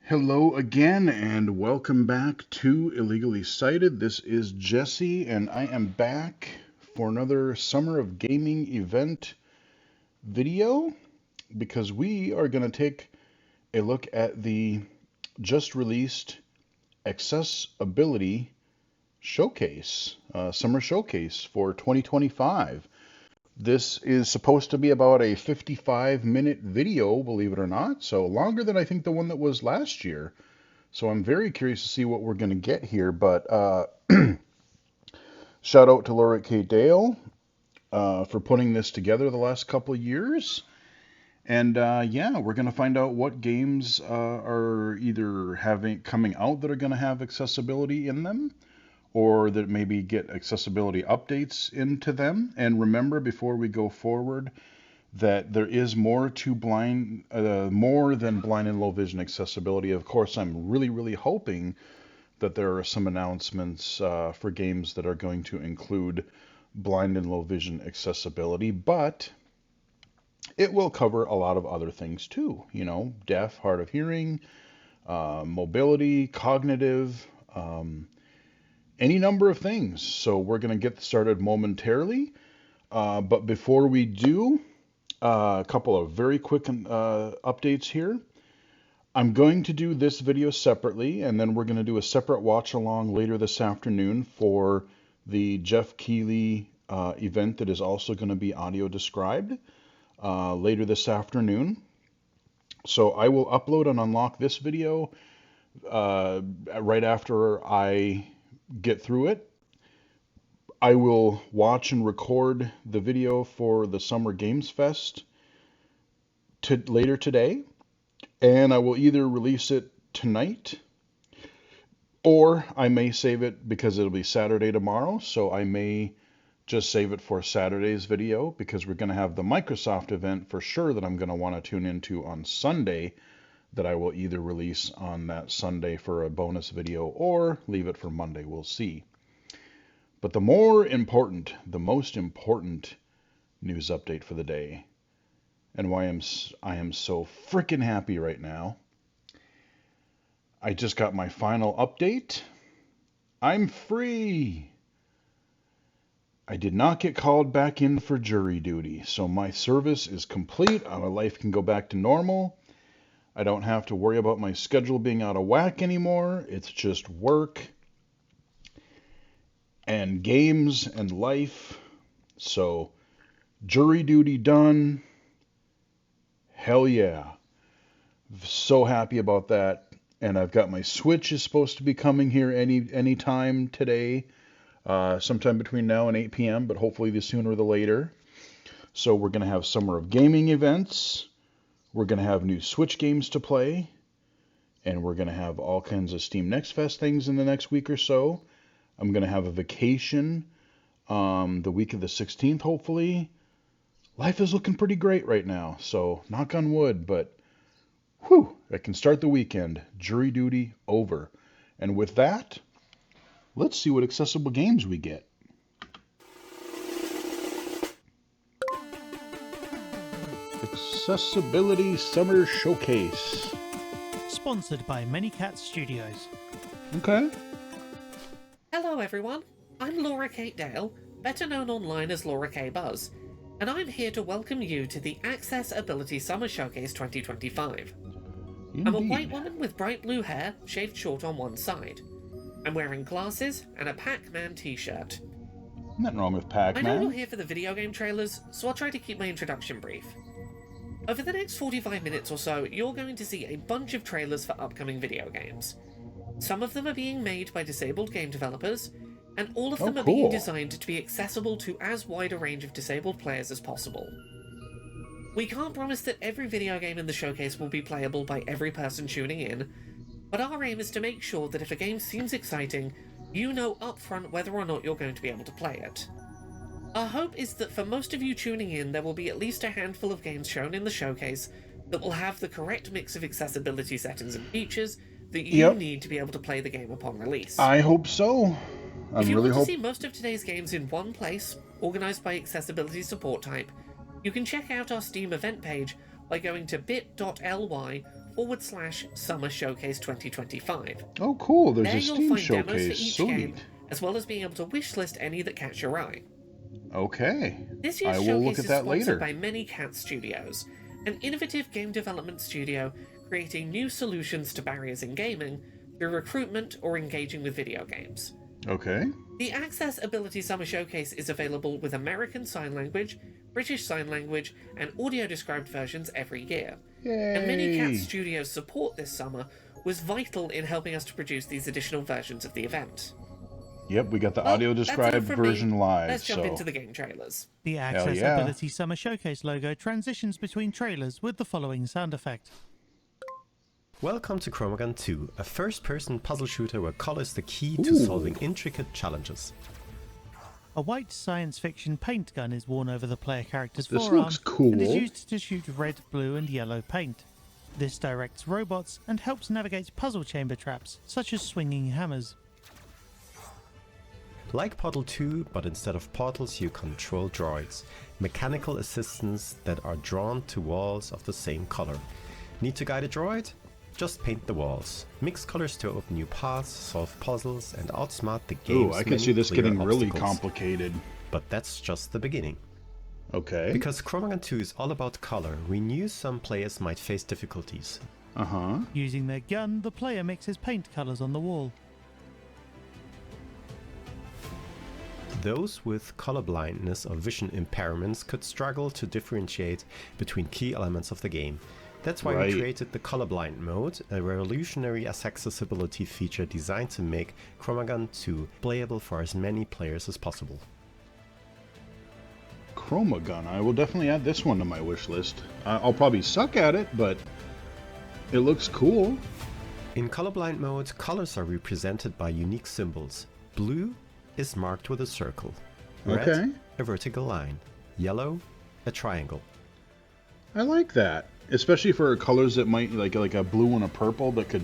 Hello again, and welcome back to Illegally Cited. This is Jesse, and I am back for another Summer of Gaming event video because we are going to take a look at the just released Accessibility Showcase, Summer Showcase for 2025. This is supposed to be about a 55-minute video, believe it or not, so longer than I think the one that was last year. So I'm very curious to see what we're going to get here. But shout out to Laura K. Dale for putting this together the last couple of years. And yeah, we're going to find out what games are either coming out that are going to have accessibility in them, or that maybe get accessibility updates into them. And remember, before we go forward, that there is more to more than blind and low vision accessibility. Of course, I'm really hoping that there are some announcements for games that are going to include blind and low vision accessibility, but it will cover a lot of other things too. You know, deaf, hard of hearing, mobility, cognitive, any number of things. So we're going to get started momentarily. But before we do, a couple of very quick updates here. I'm going to do this video separately, and then we're going to do a separate watch along later this afternoon for the Jeff Keighley event that is also going to be audio described later this afternoon. So I will upload and unlock this video right after I get through it. I will watch and record the video for the Summer Games Fest later today, and I will either release it tonight, or I may save it because it'll be Saturday tomorrow, so I may just save it for Saturday's video, because we're going to have the Microsoft event for sure that I'm going to want to tune into on Sunday, that I will either release on that Sunday for a bonus video or leave it for Monday. We'll see. But the most important news update for the day, and why I am so freaking happy right now. I just got my final update. I'm free. I did not get called back in for jury duty, so my service is complete. My life can go back to normal. I don't have to worry about my schedule being out of whack anymore. It's just work and games and life. So, jury duty done. Hell yeah. So happy about that. And I've got my Switch is supposed to be coming here any time today, sometime between now and 8 p.m., but hopefully the sooner or the later. So we're going to have Summer of Gaming events. We're going to have new Switch games to play. And we're going to have all kinds of Steam Next Fest things in the next week or so. I'm going to have a vacation the week of the 16th, hopefully. Life is looking pretty great right now, so knock on wood, but whew, I can start the weekend. Jury duty over. And with that, let's see what accessible games we get. Accessibility Summer Showcase. Sponsored by Many Cat Studios. Okay. Hello everyone, I'm Laura Kate Dale, better known online as Laura K. Buzz, and I'm here to welcome you to the Accessibility Summer Showcase 2025. Indeed. I'm a white woman with bright blue hair, shaved short on one side. I'm wearing glasses and a Pac-Man t-shirt. Nothing wrong with I know Pac-Man. you're here for the video game trailers, so I'll try to keep my introduction brief. Over the next 45 minutes or so, you're going to see a bunch of trailers for upcoming video games. Some of them are being made by disabled game developers, and all of them are being designed to be accessible to as wide a range of disabled players as possible. We can't promise that every video game in the showcase will be playable by every person tuning in, but our aim is to make sure that if a game seems exciting, you know upfront whether or not you're going to be able to play it. Our hope is that for most of you tuning in, there will be at least a handful of games shown in the showcase that will have the correct mix of accessibility settings and features that you need to be able to play the game upon release. I hope so. If you want to see most of today's games in one place, organised by accessibility support type, you can check out our Steam event page by going to bit.ly Summer Showcase 2025. Oh, cool. There's There a you'll Steam find demos for showcase. each Sweet. game, as well as being able to wishlist any that catch your eye. Okay. This year's I will showcase look at is that sponsored later. by Many Cat Studios, an innovative game development studio creating new solutions to barriers in gaming through recruitment or engaging with video games. Okay. The Access Ability Summer Showcase is available with American Sign Language, British Sign Language, and audio-described versions every year. Yay. And Many Cat Studios' support this summer was vital in helping us to produce these additional versions of the event. Yep, we got the Well, audio that's described enough from me. version live. Let's jump so. into the game trailers. The Hell yeah. Accessibility Summer Showcase logo transitions between trailers with the following sound effect. Welcome to Chromagun 2, a first-person puzzle shooter where color is the key to Ooh. solving intricate challenges. A white science fiction paint gun is worn over the player character's This forearm looks cool. and is used to shoot red, blue and yellow paint. This directs robots and helps navigate puzzle chamber traps, such as swinging hammers. Like Portal 2, but instead of portals you control droids, mechanical assistants that are drawn to walls of the same color. Need to guide a droid? Just paint the walls. Mix colors to open new paths, solve puzzles, and outsmart the game's Ooh, I can many see this clear getting really obstacles. complicated. But that's just the beginning. Okay. Because Chromagun 2 is all about color, we knew some players might face difficulties. Uh-huh. Using their gun, the player mixes paint colours on the wall. Those with colorblindness or vision impairments could struggle to differentiate between key elements of the game. That's why Right. we created the Colorblind mode, a revolutionary accessibility feature designed to make Chromagun 2 playable for as many players as possible. Chroma Gun. I will definitely add this one to my wish list. I'll probably suck at it, but it looks cool. In Colorblind mode, colors are represented by unique symbols. Blue is marked with a circle. Red, Okay. a vertical line. Yellow, a triangle. I like that. Especially for colors that might, like a blue and a purple that could,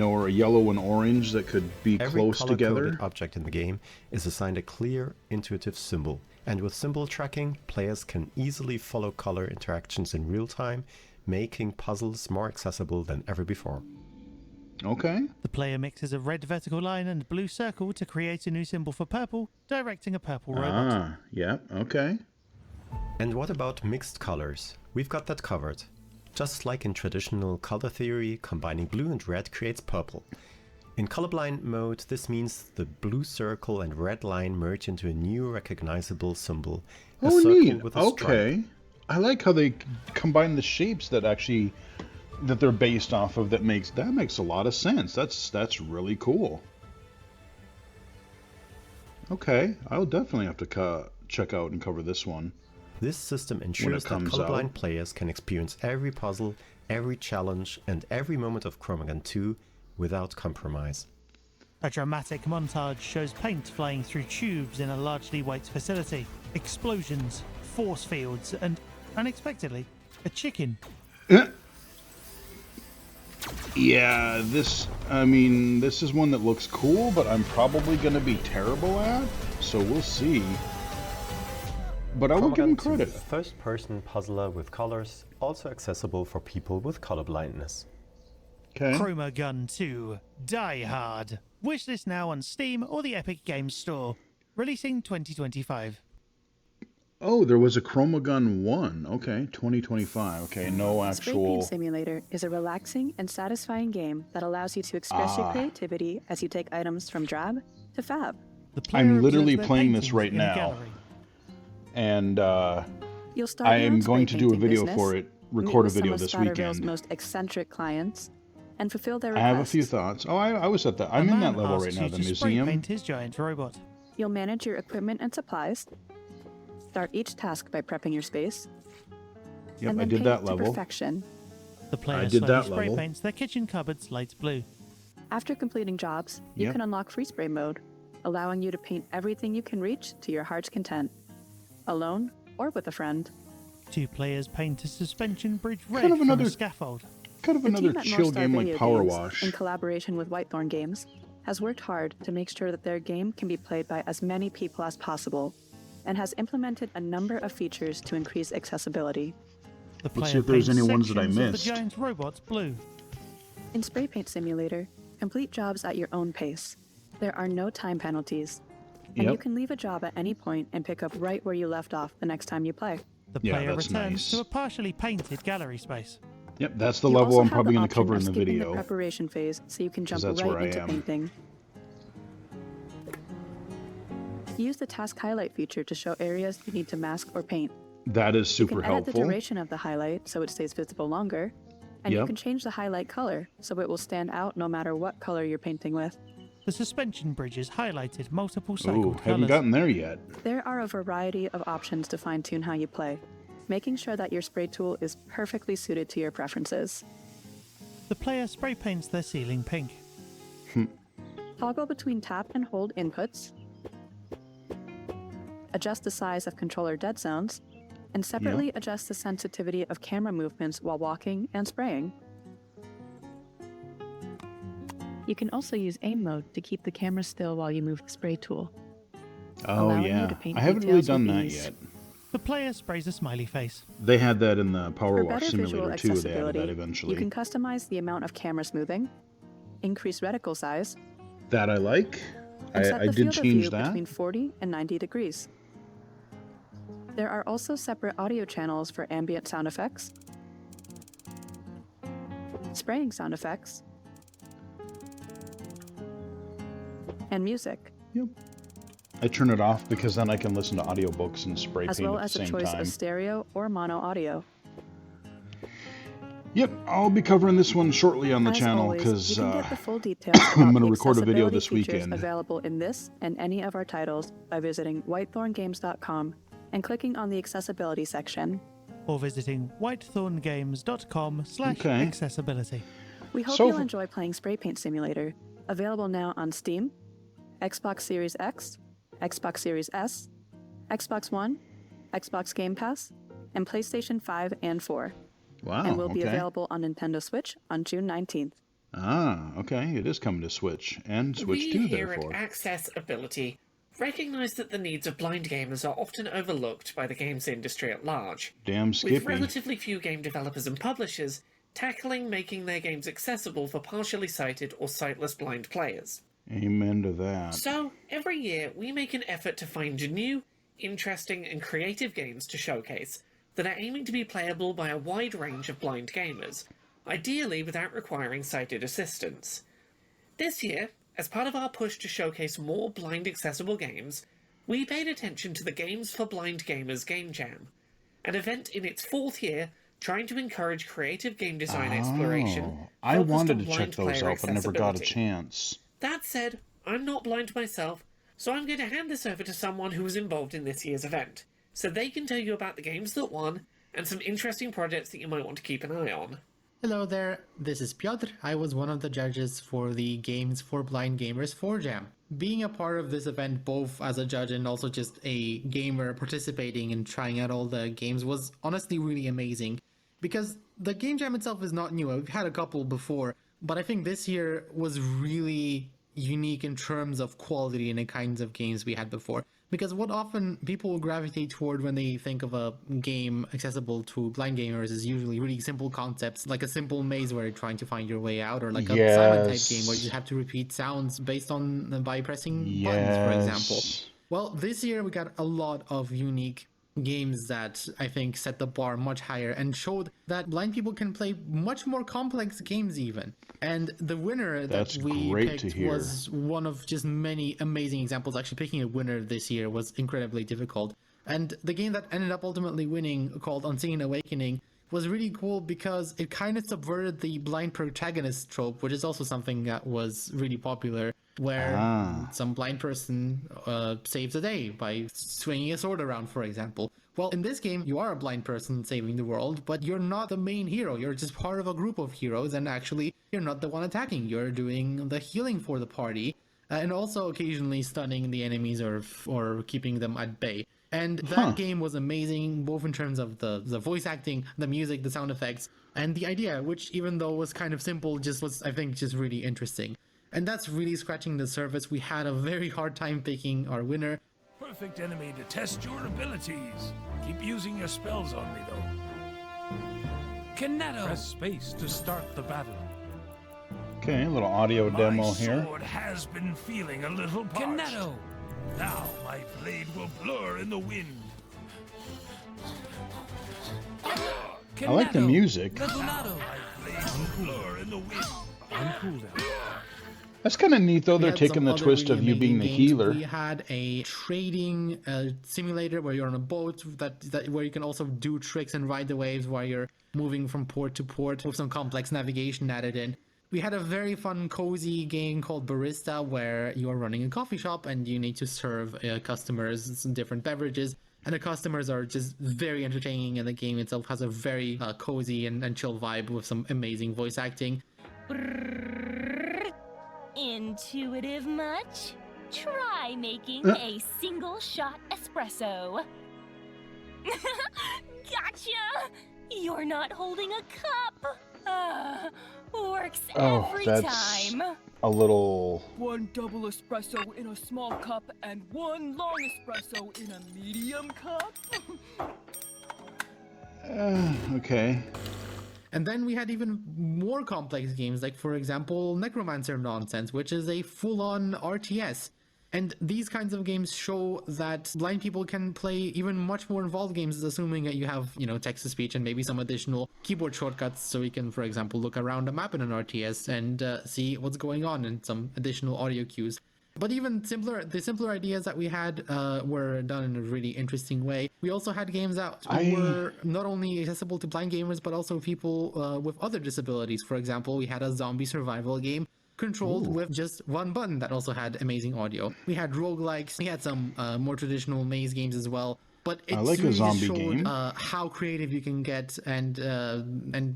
or a yellow and orange that could be Every close together. color-coded object in the game is assigned a clear, intuitive symbol. And with symbol tracking, players can easily follow color interactions in real time, making puzzles more accessible than ever before. Okay. The player mixes a red vertical line and blue circle to create a new symbol for purple, directing a purple robot. Ah, yep, okay. And what about mixed colors? We've got that covered. Just like in traditional color theory, combining blue and red creates purple. In colorblind mode, this means the blue circle and red line merge into a new recognizable symbol. A Oh, circle neat. with a stripe. Okay. I like how they combine the shapes that they're based off of. That makes a lot of sense. That's really cool. Okay, I'll definitely have to check out and cover this one. This system ensures that comes colorblind out. players can experience every puzzle, every challenge, and every moment of Chromagun 2 without compromise. A dramatic montage shows paint flying through tubes in a largely white facility, explosions, force fields, and, unexpectedly, a chicken. Yeah, this is one that looks cool, but I'm probably going to be terrible at, so we'll see. But I will give him Chromagun 2, credit. a first-person puzzler with colors, also accessible for people with colorblindness. Okay. Chroma Gun 2 Die Hard. Wishlist now on Steam or the Epic Games Store. Releasing 2025. Oh, there was a Chroma Gun 1. Okay, 2025. Okay, no Spray Paint actual... Simulator is a relaxing and satisfying game that allows you to express your creativity as you take items from drab to fab. The player I'm literally observes their playing this paintings right in a now. gallery. And You'll start I your am own going spray to do a painting video business, for it, meet record a with some video of this Splatterville's weekend. most eccentric clients, and fulfill their I requests. have a few thoughts. Oh, I was at that. A I'm in man that level right asks now, you the to spray museum. paint his giant robot. You'll manage your equipment and supplies, start each task by prepping your space, Yep, and I then did paint that to level. perfection. The player I did slowly that spray level. paints their kitchen cupboards light blue. After completing jobs, you Yep. can unlock free spray mode, allowing you to paint everything you can reach to your heart's content, alone or with a friend. Two players paint a suspension bridge red Kind of from another- a scaffold. Kind of The another team at chill North Star game like Video Power Games, Wash. in collaboration with Whitethorn Games, has worked hard to make sure that their game can be played by as many people as possible, and has implemented a number of features to increase accessibility. The Let's see player if there's paints any ones that I sections of missed. the giant robots blue. In Spray Paint Simulator, complete jobs at your own pace. There are no time penalties. And you Yep. can leave a job at any point and pick up right where you left off the next time you play. The Yeah, player that's returns nice. to a partially painted gallery space. Yep, that's the You level also I'm have probably the going to cover in option the of skipping video. the preparation phase, so you can jump that's where right I into am. painting. Use the task highlight feature to show areas you need to mask or paint. That is You super can edit the helpful. duration of the highlight so it stays visible longer, and you Yep. can change the highlight color so it will stand out no matter what color you're painting with. The suspension bridge is highlighted multiple Ooh, cycled haven't colors. gotten there yet. There are a variety of options to fine-tune how you play, making sure that your spray tool is perfectly suited to your preferences. The player spray paints their ceiling pink. Toggle between tap and hold inputs, adjust the size of controller dead zones, and separately adjust the sensitivity of camera movements while walking and spraying. You can also use aim mode to keep the camera still while you move the spray tool. Oh allowing you yeah, to paint I haven't really details done with that ease. yet. The player sprays a smiley face. They had that in the Power For Wash better visual Simulator too. They added accessibility, that eventually. you can customize the amount of camera smoothing, increase reticle size, That I like. and set I the did field of change view that. between 40 and 90 degrees. There are also separate audio channels for ambient sound effects, spraying sound effects, and music, Yep. I turn it off because then I can listen to audiobooks and spray as paint well at as the a same choice time. of stereo or mono audio. Yep, I'll be covering this one shortly on the As channel always, because you can get the full details I'm about gonna the record a video accessibility this features weekend. available in this and any of our titles by visiting whitethorngames.com and clicking on the accessibility section. Or visiting whitethorngames.com/accessibility. We hope So you'll f- enjoy playing Spray Paint Simulator, available now on Steam, Xbox Series X, Xbox Series S, Xbox One, Xbox Game Pass, and PlayStation 5 and 4, wow, and will be okay. available on Nintendo Switch on June 19th. Ah, okay, it is coming to Switch and Switch We 2 here therefore. at Accessibility recognise that the needs of blind gamers are often overlooked by the games industry at large, Damn with Skippy. relatively few game developers and publishers tackling making their games accessible for partially sighted or sightless blind players. Amen to that. So, every year we make an effort to find new, interesting, and creative games to showcase that are aiming to be playable by a wide range of blind gamers, ideally without requiring sighted assistance. This year, as part of our push to showcase more blind accessible games, we paid attention to the Games for Blind Gamers Game Jam, an event in its 4th year trying to encourage creative game design exploration. Oh, I focused wanted on to check blind those player out, but never got a accessibility. chance. That said, I'm not blind myself, so I'm going to hand this over to someone who was involved in this year's event, so they can tell you about the games that won and some interesting projects that you might want to keep an eye on. Hello there, this is Piotr. I was one of the judges for the Games for Blind Gamers 4 Jam. Being a part of this event, both as a judge and also just a gamer participating and trying out all the games, was honestly really amazing. Because the Game Jam itself is not new, we've had a couple before, but I think this year was really unique in terms of quality and the kinds of games we had before. Because what often people gravitate toward when they think of a game accessible to blind gamers is usually really simple concepts, like a simple maze where you're trying to find your way out, or like a silent type game where you have to repeat sounds based on by pressing buttons, for example. Yes. Well, this year we got a lot of unique games that I think set the bar much higher and showed that blind people can play much more complex games even. And the winner That's that we great to picked hear. was one of just many amazing examples. Actually, picking a winner this year was incredibly difficult. And the game that ended up ultimately winning, called Unseen Awakening, was really cool because it kind of subverted the blind protagonist trope, which is also something that was really popular, where some blind person saves the day by swinging a sword around, for example. Well, in this game, you are a blind person saving the world, but you're not the main hero. You're just part of a group of heroes, and actually, you're not the one attacking. You're doing the healing for the party, and also occasionally stunning the enemies or keeping them at bay. And that game was amazing, both in terms of the voice acting, the music, the sound effects, and the idea, which even though was kind of simple, just was, I think, just really interesting. And that's really scratching the surface. We had a very hard time picking our winner. Perfect enemy to test your abilities. Keep using your spells on me, though. Canetto! Press space to start the battle. Okay, a little audio demo My here. sword has been feeling a little parched. Canetto! Now my blade will blur in the wind. I like the music. Now my blade will blur in the wind. On cooldown. That's kind of neat, though. We They're had taking some the other twist really of you being the amazing games. healer. We had a trading simulator where you're on a boat that where you can also do tricks and ride the waves while you're moving from port to port with some complex navigation added in. We had a very fun, cozy game called Barista where you are running a coffee shop and you need to serve customers some different beverages. And the customers are just very entertaining, and the game itself has a very cozy and chill vibe with some amazing voice acting. Intuitive much? Try making a single shot espresso. Gotcha! You're not holding a cup. Works every that's time. a little... One double espresso in a small cup and one long espresso in a medium cup. Okay. And then we had even more complex games, like for example, Necromancer Nonsense, which is a full-on RTS. And these kinds of games show that blind people can play even much more involved games, assuming that you have, text-to-speech and maybe some additional keyboard shortcuts, so you can, for example, look around a map in an RTS and see what's going on, and some additional audio cues. But even the simpler ideas that we had were done in a really interesting way. We also had games that were not only accessible to blind gamers, but also people with other disabilities. For example, we had a zombie survival game controlled with just one button that also had amazing audio. We had roguelikes, we had some more traditional maze games as well. But it like really a zombie showed game. how creative you can get, and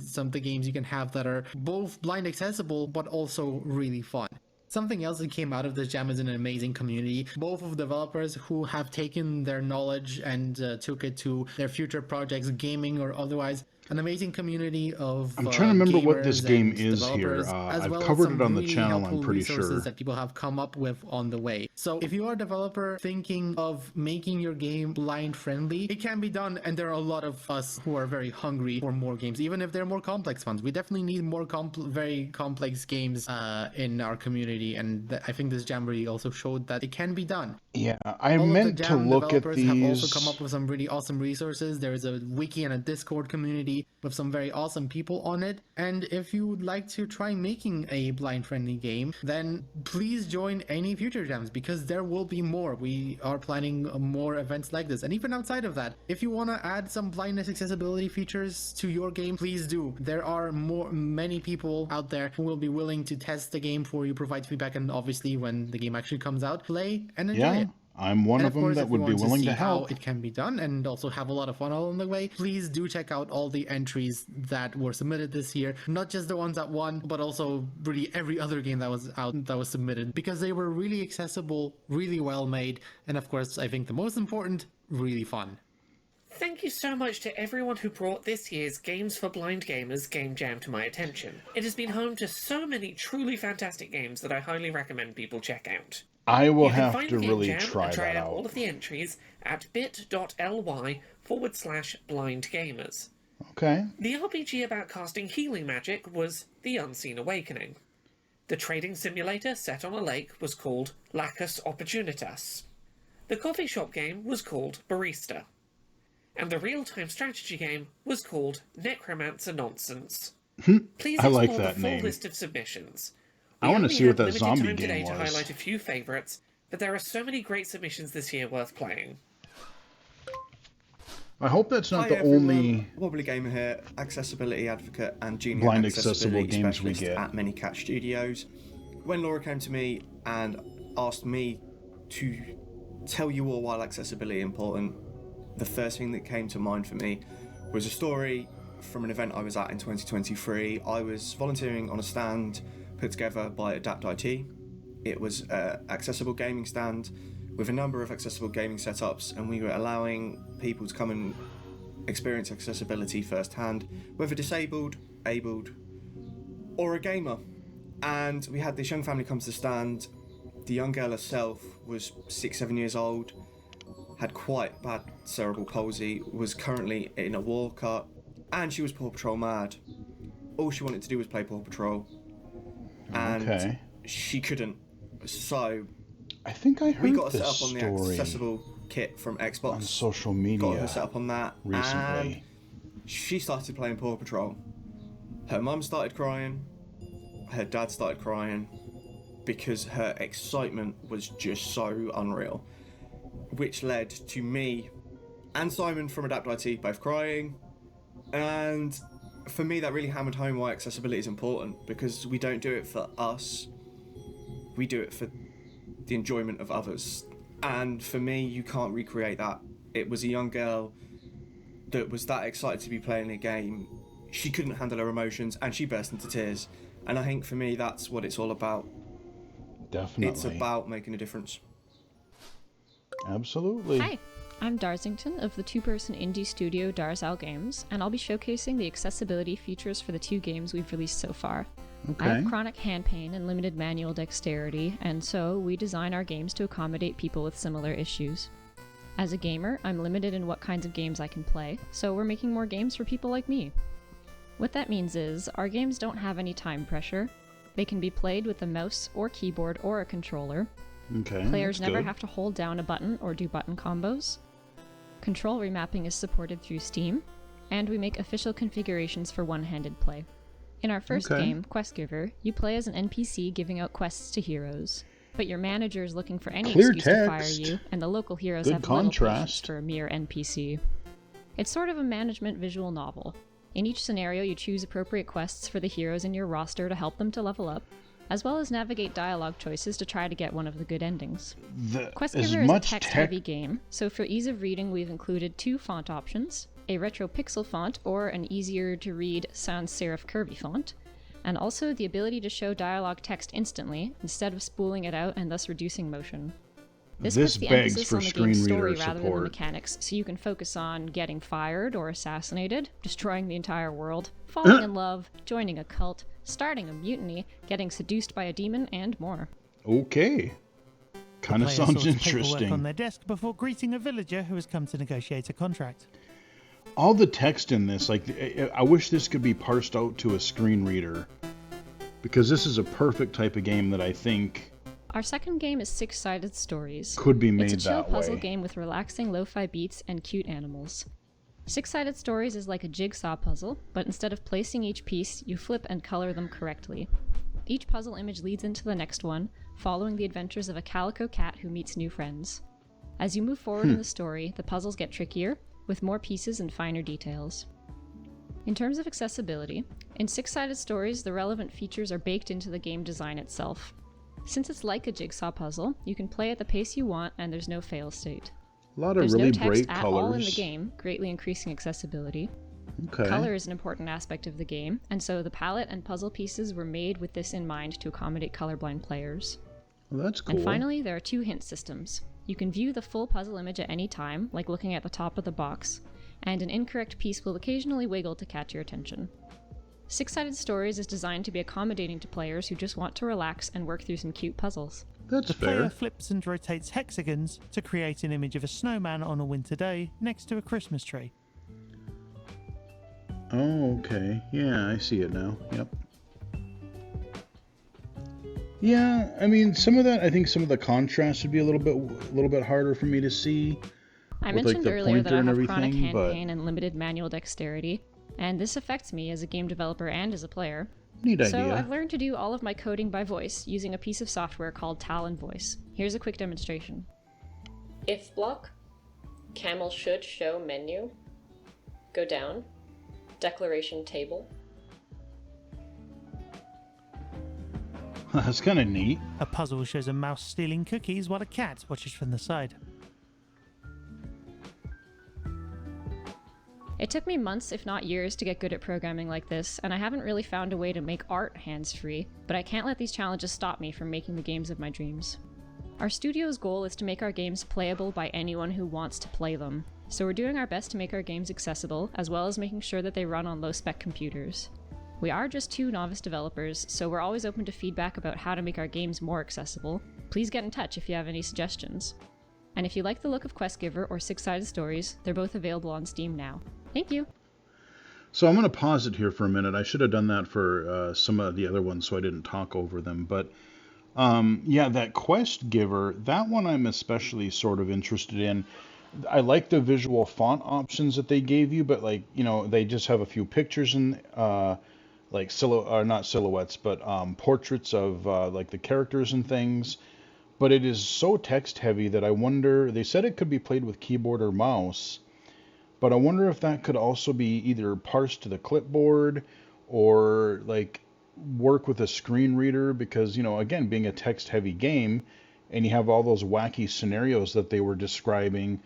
some of the games you can have that are both blind accessible but also really fun. Something else that came out of this jam is an amazing community. Both of developers who have taken their knowledge and took it to their future projects, gaming or otherwise. An amazing community of I'm trying to remember what this gamers game and is here. developers, as I've well as covered some it on the really channel, I'm helpful pretty resources sure. that people have come up with on the way. So if you are a developer thinking of making your game blind friendly, it can be done, and there are a lot of us who are very hungry for more games, even if they're more complex ones. We definitely need more very complex games in our community, and I think this Jamboree also showed that it can be done. Yeah, I All meant of the to Jam look at developers these. have also come up with some really awesome resources. There is a wiki and a Discord community with some very awesome people on it. And if you would like to try making a blind-friendly game, then please join any future jams, because there will be more. We are planning more events like this. And even outside of that, if you want to add some blindness accessibility features to your game, please do. There are many people out there who will be willing to test the game for you, provide feedback, and obviously when the game actually comes out, play and enjoy it. I'm one And of them course, that if you would be want willing see to how help. it can be done and also have a lot of fun along the way, please do check out all the entries that were submitted this year. Not just the ones that won, but also really every other game that was out that was submitted, because they were really accessible, really well made, and of course, I think the most important, really fun. Thank you so much to everyone who brought this year's Games for Blind Gamers Game Jam to my attention. It has been home to so many truly fantastic games that I highly recommend people check out. I will You can have find to the Game really Jam try and try that out all out. of the entries at bit.ly/blindgamers. Okay. The RPG about casting healing magic was The Unseen Awakening. The trading simulator set on a lake was called Lacus Opportunitas. The coffee shop game was called Barista. And the real-time strategy game was called Necromancer Nonsense. Please I explore like the that full name. list of submissions. I We wanna only see what have that limited zombie time today game to was. highlight a few favourites, but there are so many great submissions this year worth playing. I hope that's not Hi the everyone, only Wobbly Gamer here, accessibility advocate and junior blind accessibility accessible games we specialist get. at Manycat Studios. When Laura came to me and asked me to tell you all why accessibility is important, the first thing that came to mind for me was a story from an event I was at in 2023. I was volunteering on a stand put together by Adapt IT. It was an accessible gaming stand with a number of accessible gaming setups, and we were allowing people to come and experience accessibility firsthand, whether disabled, abled, or a gamer. And we had this young family come to the stand. The young girl herself was 6-7 years old, had quite bad cerebral palsy, was currently in a walker, and she was Paw Patrol mad. All she wanted to do was play Paw Patrol, and she couldn't. So I think I heard we got her this set up on the accessible kit from Xbox. On social media. Got her set up on that recently. And she started playing Paw Patrol. Her mum started crying. Her dad started crying because her excitement was just so unreal, which led to me and Simon from Adapt IT both crying. And for me, that really hammered home why accessibility is important, because we don't do it for us, we do it for the enjoyment of others. And for me, you can't recreate that. It was a young girl that was that excited to be playing a game. She couldn't handle her emotions and she burst into tears. And I think for me, that's what it's all about. Definitely. It's about making a difference. Absolutely. Hi, I'm Darzington of the two-person indie studio Darzal Games, and I'll be showcasing the accessibility features for the 2 games we've released so far. Okay. I have chronic hand pain and limited manual dexterity, and so we design our games to accommodate people with similar issues. As a gamer, I'm limited in what kinds of games I can play, so we're making more games for people like me. What that means is, our games don't have any time pressure. They can be played with a mouse or keyboard or a controller. Okay, Players that's never good. have to hold down a button or do button combos. Control remapping is supported through Steam, and we make official configurations for one-handed play. In our first game, Quest Giver, you play as an NPC giving out quests to heroes, but your manager is looking for any Clear excuse to fire text. you, and the local heroes Good have little patience contrast. for a mere NPC. It's sort of a management visual novel. In each scenario, you choose appropriate quests for the heroes in your roster to help them to level up, as well as navigate dialogue choices to try to get one of the good endings. Quest Giver is a text-heavy game, so for ease of reading we've included 2 font options, a retro pixel font or an easier-to-read sans serif curvy font, and also the ability to show dialogue text instantly instead of spooling it out and thus reducing motion. This puts the begs emphasis for on the screen game's story reader rather than the support. mechanics, so you can focus on getting fired or assassinated, destroying the entire world, falling in love, joining a cult, starting a mutiny, getting seduced by a demon, and more. Okay. Kind of Player sounds sorts paperwork interesting. on their desk before greeting a villager who has come to negotiate a contract. All the text in this, like, I wish this could be parsed out to a screen reader, because this is a perfect type of game that I think Our second game is Six Sided Stories. could be made It's a chill that puzzle way. game with relaxing lo-fi beats and cute animals. Six Sided Stories is like a jigsaw puzzle, but instead of placing each piece, you flip and color them correctly. Each puzzle image leads into the next one, following the adventures of a calico cat who meets new friends. As you move forward in the story, the puzzles get trickier, with more pieces and finer details. In terms of accessibility, in Six Sided Stories, the relevant features are baked into the game design itself. Since it's like a jigsaw puzzle, you can play at the pace you want and there's no fail state. A lot of There's really no text bright at all in the colors. game, greatly increasing accessibility. Okay. Color is an important aspect of the game, and so the palette and puzzle pieces were made with this in mind to accommodate colorblind players. Well, that's cool. And finally, there are 2 hint systems. You can view the full puzzle image at any time, like looking at the top of the box, and an incorrect piece will occasionally wiggle to catch your attention. Six Sided Stories is designed to be accommodating to players who just want to relax and work through some cute puzzles. That's The player flips and rotates hexagons to create an image of a snowman on a winter day next to a Christmas tree. Oh, okay. Yeah, I see it now. Yep. Yeah, I mean, some of that, I think some of the contrast would be a little bit harder for me to see. I with, mentioned like, the earlier that I pointer and have chronic everything, hand but pain and limited manual dexterity, and this affects me as a game developer and as a player. Neat So idea. I've learned to do all of my coding by voice using a piece of software called Talon Voice. Here's a quick demonstration. If block, camel should show menu, go down, declaration table. That's kind of neat. A puzzle shows a mouse stealing cookies while a cat watches from the side. It took me months, if not years, to get good at programming like this, and I haven't really found a way to make art hands-free, but I can't let these challenges stop me from making the games of my dreams. Our studio's goal is to make our games playable by anyone who wants to play them, so we're doing our best to make our games accessible, as well as making sure that they run on low-spec computers. We are just 2 novice developers, so we're always open to feedback about how to make our games more accessible. Please get in touch if you have any suggestions. And if you like the look of Quest Giver or Six Sided Stories, they're both available on Steam now. Thank you! So I'm going to pause it here for a minute. I should have done that for some of the other ones so I didn't talk over them. But yeah, that Quest Giver, that one I'm especially sort of interested in. I like the visual font options that they gave you, but like, you know, they just have a few pictures and like not silhouettes, but portraits of like the characters and things. But it is so text heavy that I wonder, they said it could be played with keyboard or mouse, but I wonder if that could also be either parsed to the clipboard or like work with a screen reader, because, you know, again, being a text heavy game and you have all those wacky scenarios that they were describing,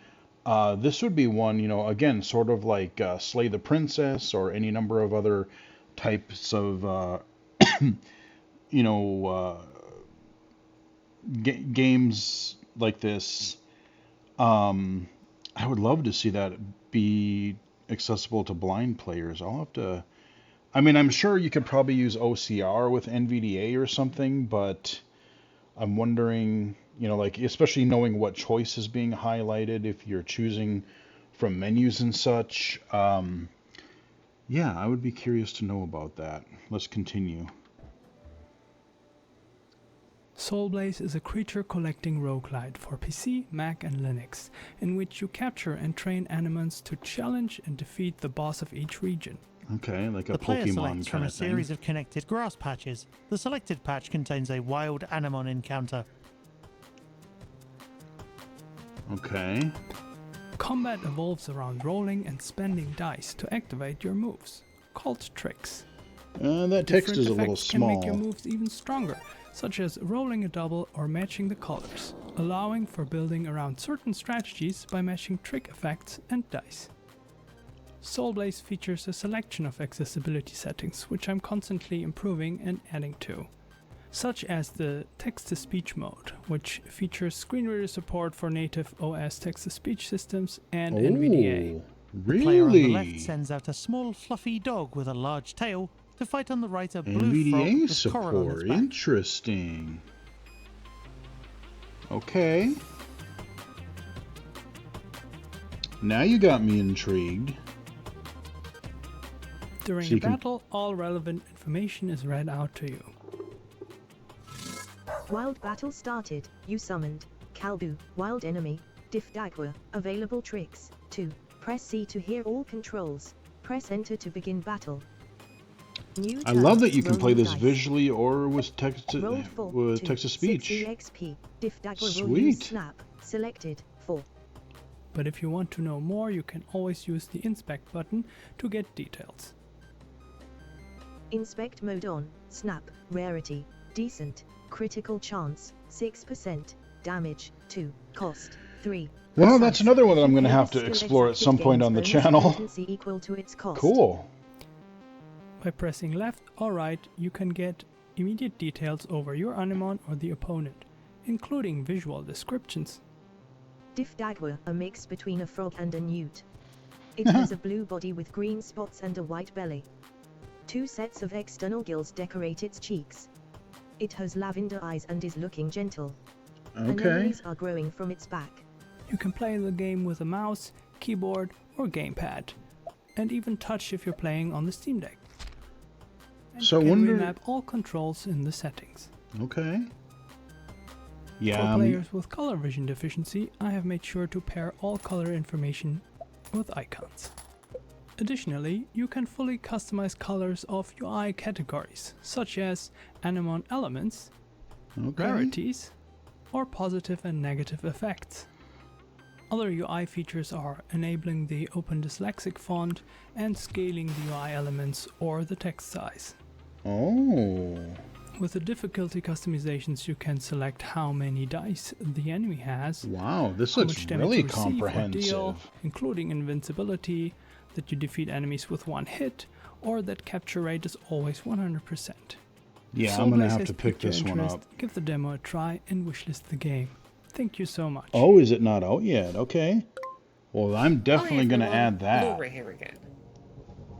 this would be one, you know, again, sort of like Slay the Princess or any number of other types of, you know, games like this. I would love to see that be accessible to blind players. I'll have to, I mean, I'm sure you could probably use OCR with NVDA or something, but I'm wondering, you know, like, especially knowing what choice is being highlighted if you're choosing from menus and such. Yeah, I would be curious to know about that. Let's continue. Soulblaze is a creature-collecting roguelite for PC, Mac, and Linux, in which you capture and train animals to challenge and defeat the boss of each region. Okay, like a The player Pokemon selects from kind a of thing. series of connected grass patches. The selected patch contains a wild Anemon encounter. Okay. Combat evolves around rolling and spending dice to activate your moves, called tricks. That text Different is a little effects can make your small. moves even stronger, such as rolling a double or matching the colors, allowing for building around certain strategies by matching trick effects and dice. Soulblaze features a selection of accessibility settings, which I'm constantly improving and adding to, such as the text-to-speech mode, which features screen reader support for native OS text-to-speech systems and NVDA. The player on the left sends out a small fluffy dog with a large tail to fight on the right a blue frog NVDA with coral on its support. back. Interesting. Okay. Now you got me intrigued. During So you a can- battle, all relevant information is read out to you. Wild battle started. You summoned Kalbu, wild enemy, Diffdagwa. Available tricks. 2. Press C to hear all controls. Press enter to begin battle. New I turn. love that you can Rolling play this dice. visually or with text to, Rolled 4, with 2, text to 6 speech. EXP. Diffdagwa will use Sweet. snap. Selected. 4. But if you want to know more, you can always use the inspect button to get details. Inspect mode on. Snap. Rarity. Decent. Critical chance. 6%. Damage. 2. Cost. 3. Well, that's another one that I'm going to Keep have to skill explore at executed some point games on the bonus channel. potency equal to its cost. Cool. By pressing left or right, you can get immediate details over your Anemon or the opponent, including visual descriptions. Diffdagwa, a mix between a frog and a newt. It has a blue body with green spots and a white belly. 2 sets of external gills decorate its cheeks. It has lavender eyes and is looking gentle. Okay. Anemones are growing from its back. You can play the game with a mouse, keyboard, or gamepad, and even touch if you're playing on the Steam Deck. And So I you can wonder- remap all controls in the settings. Okay. Yeah. For players with color vision deficiency, I have made sure to pair all color information with icons. Additionally, you can fully customize colors of UI categories, such as Anemon elements, Okay. rarities, or positive and negative effects. Other UI features are enabling the Open Dyslexic font and scaling the UI elements or the text size. Oh. With the difficulty customizations, you can select how many dice the enemy has. Wow, this how looks much damage really you receive or deal, comprehensive. including invincibility, that you defeat enemies with one hit, or that capture rate is always 100%. Yeah, If I'm gonna Soulblaze have has to pick piqued your this one interest, up. Give the demo a try and wishlist the game. Thank you so much. Oh, is it not out yet? Okay. Well, I'm definitely Hi going to everyone, add that. Laura here again.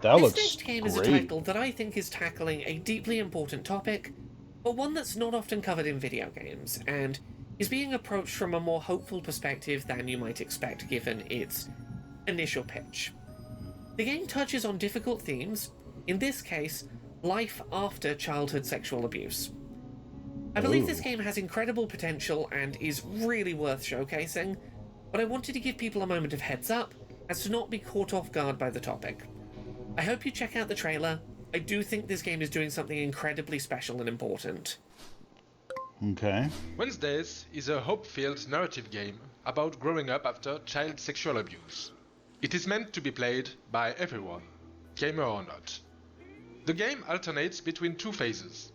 That This looks next game is a great. title that I think is tackling a deeply important topic, but one that's not often covered in video games, and is being approached from a more hopeful perspective than you might expect given its initial pitch. The game touches on difficult themes, in this case, life after childhood sexual abuse. I believe this game has incredible potential and is really worth showcasing, but I wanted to give people a moment of heads up as to not be caught off guard by the topic. I hope you check out the trailer. I do think this game is doing something incredibly special and important. Okay. Wednesdays is a hope-filled narrative game about growing up after child sexual abuse. It is meant to be played by everyone, gamer or not. The game alternates between two phases: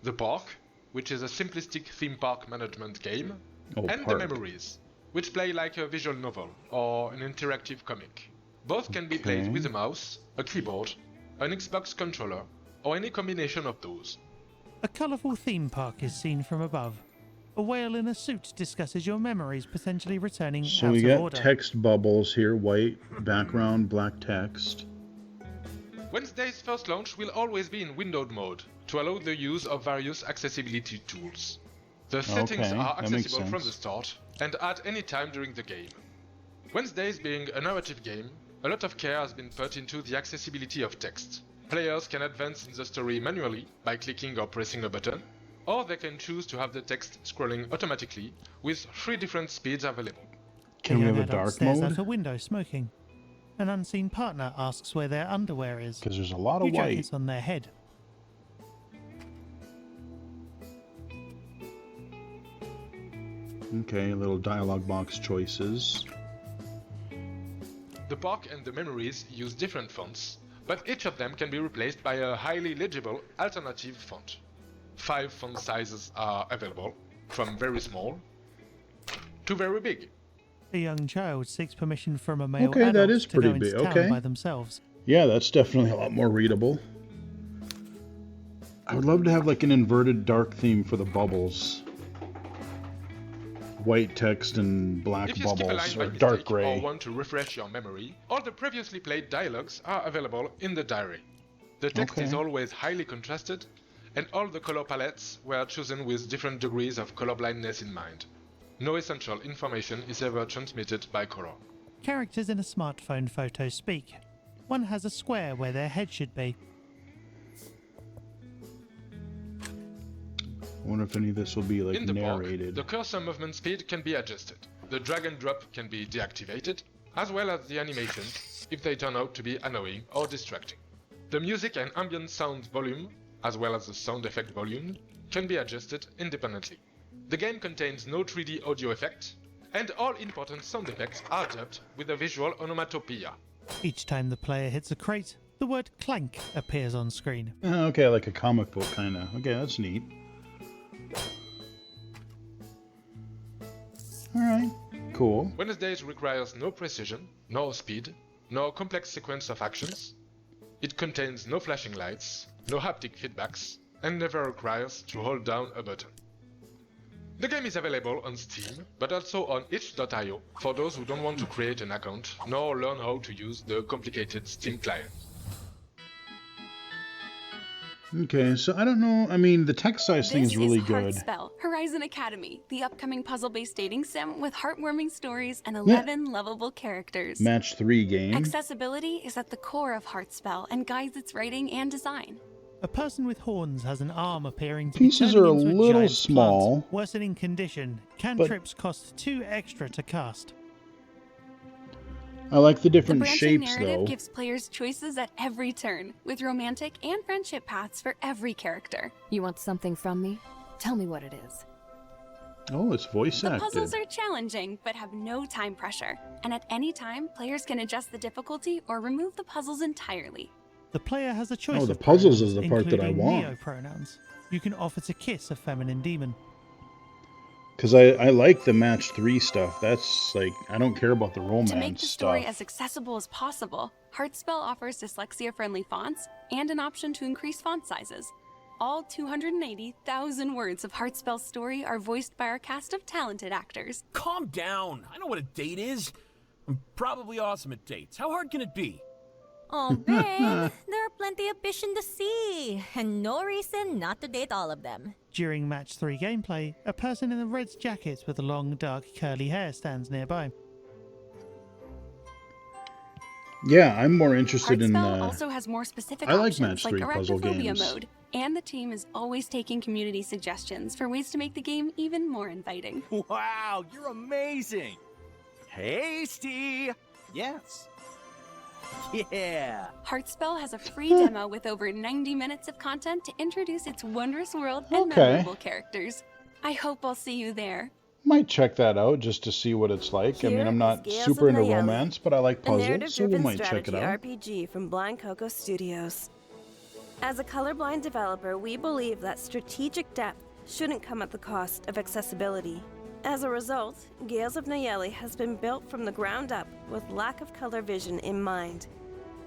the Park, which is a simplistic theme park management game, and the Memories, which play like a visual novel or an interactive comic. Both can be played with a mouse, a keyboard, an Xbox controller, or any combination of those. A colourful theme park is seen from above. A whale in a suit discusses your memories potentially returning So out we of got order. text bubbles here, white background, black text. Wednesday's first launch will always be in windowed mode to allow the use of various accessibility tools. The settings Okay, are that makes accessible from the sense. start and at any time during the game. Wednesdays being a narrative game, a lot of care has been put into the accessibility of text. Players can advance in the story manually by clicking or pressing a button, or they can choose to have the text scrolling automatically with 3 different speeds available. Can we young have a adult dark stares mode? out a window smoking. An unseen partner asks where their underwear is. 'Cause there's a lot of Few white. jackets on their head. Okay, little dialogue box choices. The Park and the Memories use different fonts, but each of them can be replaced by a highly legible alternative font. 5 font sizes are available, from very small to very big. A young child seeks permission from a male Okay, that adult is to pretty go into big, town okay. by themselves. Yeah, that's definitely a lot more readable. I would love to have like an inverted dark theme for the bubbles. White text and black If you skip a line bubbles, by or dark mistake or gray. want to refresh your memory, all the previously played dialogues are available in the diary. The text is Okay. always highly contrasted, and all the color palettes were chosen with different degrees of colorblindness in mind. No essential information is ever transmitted by color. Characters in a smartphone photo speak. One has a square where their head should be. I wonder if any of this will be like In the Park, narrated. the cursor movement speed can be adjusted. The drag and drop can be deactivated, as well as the animations, if they turn out to be annoying or distracting. The music and ambient sound volume, as well as the sound effect volume, can be adjusted independently. The game contains no 3D audio effect, and all important sound effects are dubbed with a visual onomatopoeia. Each time the player hits a crate, the word clank appears on screen. Okay, like a comic book kind of. Okay, that's neat. Alright, cool. Wednesdays requires no precision, nor speed, nor complex sequence of actions. It contains no flashing lights, no haptic feedbacks, and never requires to hold down a button. The game is available on Steam, but also on itch.io for those who don't want to create an account, nor learn how to use the complicated Steam client. Okay, so I don't know. I mean, the text size thing is really good. Heartspell, Horizon Academy, the upcoming puzzle-based dating sim with heartwarming stories and 11 lovable characters. Match 3 game. Accessibility is at the core of Heartspell and guides its writing and design. A person with horns has an arm appearing to Pieces be are a turning into little giant small, plant. Worsening condition. Cantrips cost 2 extra to cast. I like the The different branching shapes narrative though. gives players choices at every turn, with romantic and friendship paths for every character. You want something from me? Tell me what it is. Oh, it's voice The acted. puzzles are challenging, but have no time pressure, and at any time, players can adjust the difficulty or remove the puzzles entirely. The player has a choice Oh, the of puzzles pronouns, is the part that I including want. neo-pronouns. You can offer to kiss a feminine demon. Because I like the match 3 stuff. That's like, I don't care about the romance To make the story stuff. as accessible as possible, Heartspell offers dyslexia-friendly fonts and an option to increase font sizes. All 280,000 words of Heartspell's story are voiced by our cast of talented actors. Calm down. I know what a date is. I'm probably awesome at dates. How hard can it be? Oh, babe, there are plenty of fish in the sea, and no reason not to date all of them. During match 3 gameplay, a person in a red jacket with long, dark, curly hair stands nearby. Yeah, I'm more interested in Heartspell also has more specific I like options, match 3 puzzle Arachnophobia games. mode. And the team is always taking community suggestions for ways to make the game even more inviting. Wow, you're amazing! Tasty! Yes. Yeah! Heartspell has a free demo with over 90 minutes of content to introduce its wondrous world and Okay. memorable characters. I hope I'll see you there. Might check that out just to see what it's like. I mean, I'm not Gales super of into Nayeli, romance, but I like a puzzles, so we narrative-driven might check it strategy out. RPG from Blind Coco Studios. As a colorblind developer, we believe that strategic depth shouldn't come at the cost of accessibility. As a result, Gales of Nayeli has been built from the ground up with lack of color vision in mind,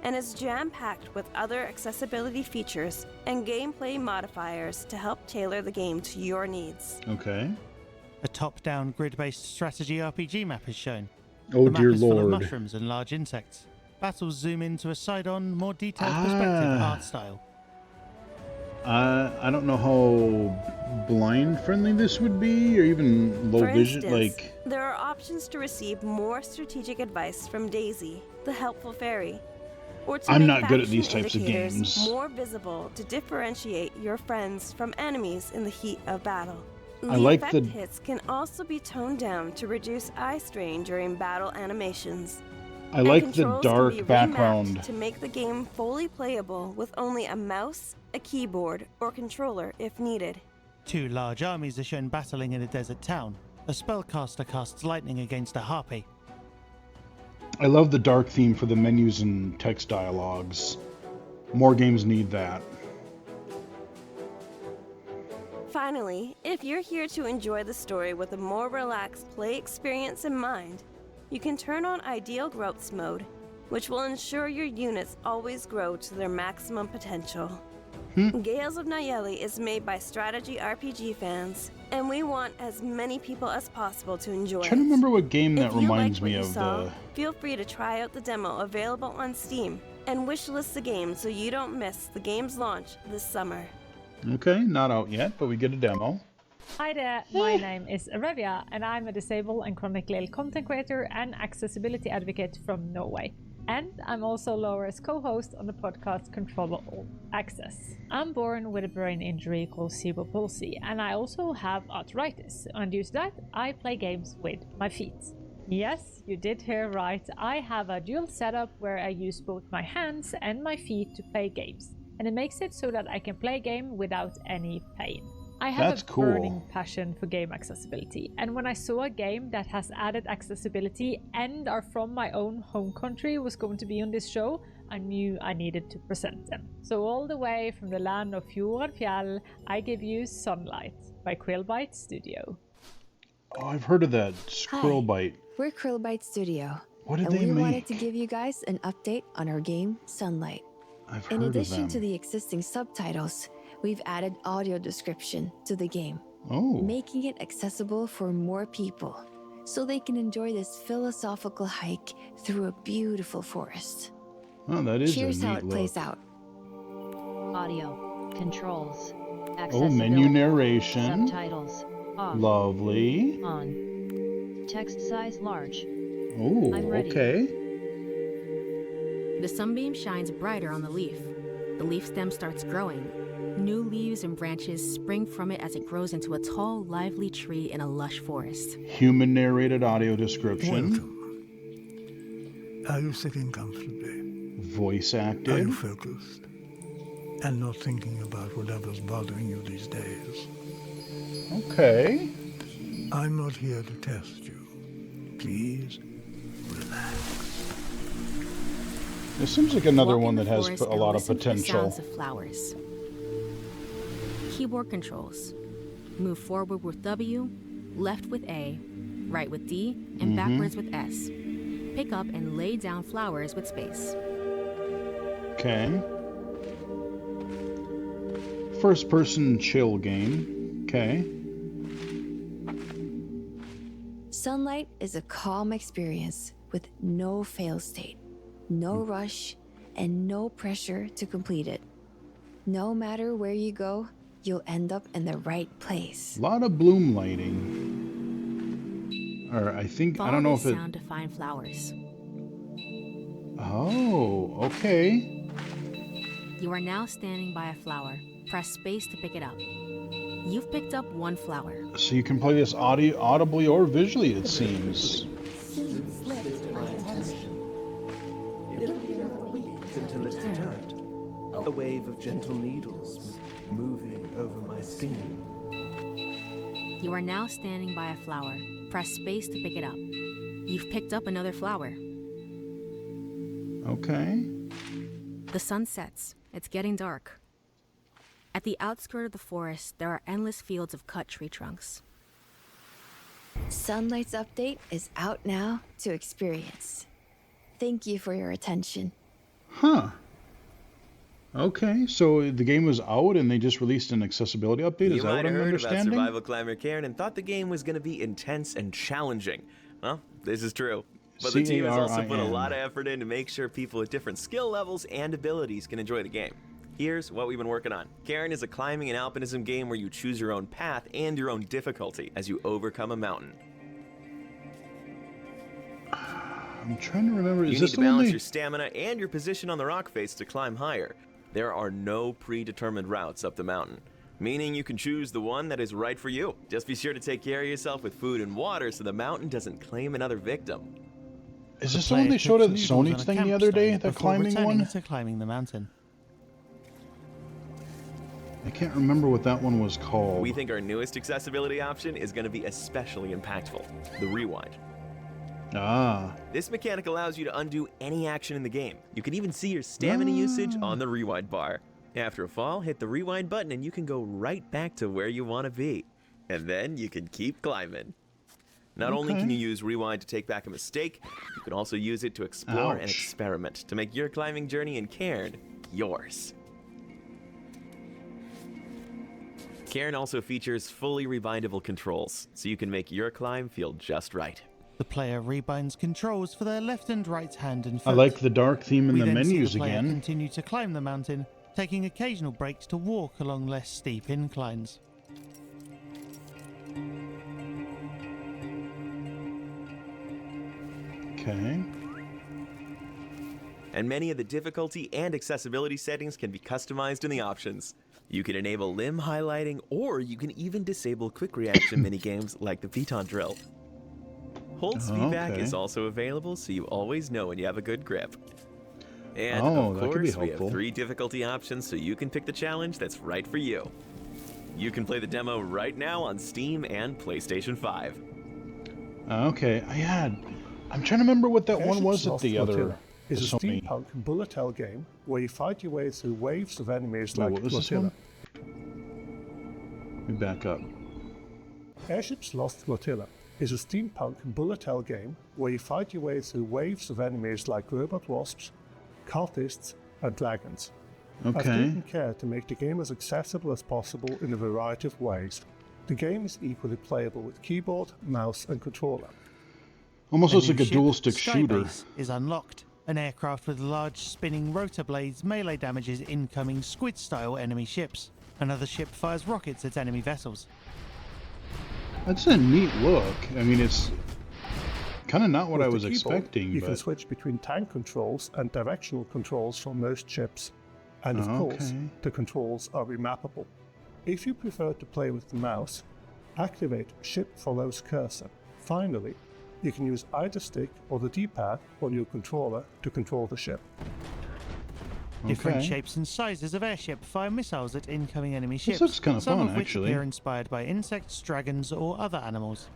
and is jam-packed with other accessibility features and gameplay modifiers to help tailor the game to your needs. Okay. A top-down grid-based strategy RPG map is shown. Oh, the map dear is full of Lord. mushrooms and large insects. Battles zoom into a side-on, more detailed perspective art style. I don't know how blind-friendly this would be, or even low For vision. instance, Like, there are options to receive more strategic advice from Daisy, the helpful fairy, or to I'm make not good at these faction types of indicators games. more visible to differentiate your friends from enemies in the heat of battle. I like effect the- hits can also be toned down to reduce eye strain during battle animations. I And like the controls can dark be remapped background. to make the game fully playable with only a mouse, a keyboard, or controller if needed. Two large armies are shown battling in a desert town. A spellcaster casts lightning against a harpy. I love the dark theme for the menus and text dialogues. More games need that. Finally, if you're here to enjoy the story with a more relaxed play experience in mind, you can turn on Ideal Growths mode, which will ensure your units always grow to their maximum potential. Gales of Nayeli is made by strategy RPG fans, and we want as many people as possible to enjoy I'm trying to it. remember what game that If you reminds liked what me you of saw, the. feel free to try out the demo available on Steam and wishlist the game so you don't miss the game's launch this summer. Okay, not out yet, but we get a demo. Hi there, my name is Arevia, and I'm a disabled and chronically ill content creator and accessibility advocate from Norway. And I'm also Laura's co-host on the podcast Control All Access. I'm born with a brain injury called cerebral palsy, and I also have arthritis. And due to that, I play games with my feet. Yes, you did hear right. I have a dual setup where I use both my hands and my feet to play games. And it makes it so that I can play a game without any pain. I have That's a cool. burning passion for game accessibility, and when I saw a game that has added accessibility and are from my own home country was going to be on this show, I knew I needed to present them. So all the way from the land of Fjord Fjell, I give you Sunlight by Krillbite Studio. Oh, I've heard of that. Squirrel Bite. We're Krillbite Studio. What did and they we wanted make? to give you guys an update on our game, Sunlight. I've In heard addition of to them. the existing subtitles, we've added audio description to the game, Oh. making it accessible for more people, so they can enjoy this philosophical hike through a beautiful forest. Oh, that is Here's a how neat it plays look. out. Audio, controls, Oh, accessibility, menu narration. subtitles, off, Lovely. on, text size large. Oh, I'm ready. okay. The sunbeam shines brighter on the leaf. The leaf stem starts growing. New leaves and branches spring from it as it grows into a tall, lively tree in a lush forest. Human narrated audio description. Are you sitting comfortably? Voice Are acted. you focused? And not thinking about whatever's bothering you these days? Okay. I'm not here to test you. Please, relax. This seems like another Walk in one the that has forest a and lot of listen to the potential. sounds of flowers. Keyboard controls. Move forward with W, left with A, right with D, and Mhm. backwards with S. Pick up and lay down flowers with space. Okay. First person chill game. Okay. Sunlight is a calm experience with no fail state, no rush, and no pressure to complete it. No matter where you go, you'll end up in the right place. A lot of bloom lighting. Or I think, I Follow don't know this if it, sound to find flowers. Oh, okay. You are now standing by a flower. Press space to pick it up. You've picked up one flower. So you can play this audibly or visually, it seems. Until it's turned. A wave of gentle needles moving over my skin. You are now standing by a flower. Press space to pick it up. You've picked up another flower. Okay. The sun sets. It's getting dark. At the outskirts of the forest, there are endless fields of cut tree trunks. Sunlight's update is out now to experience. Thank you for your attention. Huh. Okay, so the game was out and they just released an accessibility update? Is that what I'm heard understanding? about Survival Climber Karen and thought the game was going to be intense and challenging. Well, this is true. But the team has also put a lot of effort in to make sure people with different skill levels and abilities can enjoy the game. Here's what we've been working on. Karen is a climbing and alpinism game where you choose your own path and your own difficulty as you overcome a mountain. I'm trying to remember. You need to balance your stamina and your position on the rock face to climb higher. There are no predetermined routes up the mountain, meaning you can choose the one that is right for you. Just be sure to take care of yourself with food and water so the mountain doesn't claim another victim. Is this the one they showed at Sony's thing the other day, the climbing one? To climbing the mountain. I can't remember what that one was called. We think our newest accessibility option is going to be especially impactful, the rewind. Ah. This mechanic allows you to undo any action in the game. You can even see your stamina usage on the rewind bar. After a fall, hit the rewind button and you can go right back to where you want to be. And then you can keep climbing. Not only can you use rewind to take back a mistake, you can also use it to explore and experiment to make your climbing journey in Cairn yours. Cairn also features fully rebindable controls, so you can make your climb feel just right. The player rebinds controls for their left and right hand and foot. I like the dark theme in We the then see menus the player again. continue to climb the mountain, taking occasional breaks to walk along less steep inclines. Okay. And many of the difficulty and accessibility settings can be customized in the options. You can enable limb highlighting, or you can even disable quick reaction minigames like the Piton drill. Hold speed back is also available, so you always know when you have a good grip. And of course, we have 3 difficulty options, so you can pick the challenge that's right for you. You can play the demo right now on Steam and PlayStation 5. Okay, I'm trying to remember what that one was at the other. Flotilla is a steampunk bullet hell game where you fight your way through waves of enemies like what was this Flotilla. Let me back up. Airship's Lost Flotilla is a steampunk bullet hell game where you fight your way through waves of enemies like robot wasps, cultists, and dragons. I've taken care to make the game as accessible as possible in a variety of ways. The game is equally playable with keyboard, mouse, and controller. Almost looks like a ship, dual stick shooter. Skybase is unlocked. An aircraft with large spinning rotor blades melee damages incoming squid-style enemy ships. Another ship fires rockets at enemy vessels. That's a neat look. I mean, it's kind of not what With I the was keyboard, expecting. You but... can switch between tank controls and directional controls for most ships. And of course, the controls are remappable. If you prefer to play with the mouse, activate Ship Follows Cursor. Finally, you can use either stick or the D-pad on your controller to control the ship. Different shapes and sizes of airship fire missiles at incoming enemy ships. looks kinda some fun, of which actually. appear inspired by insects, dragons, or other animals.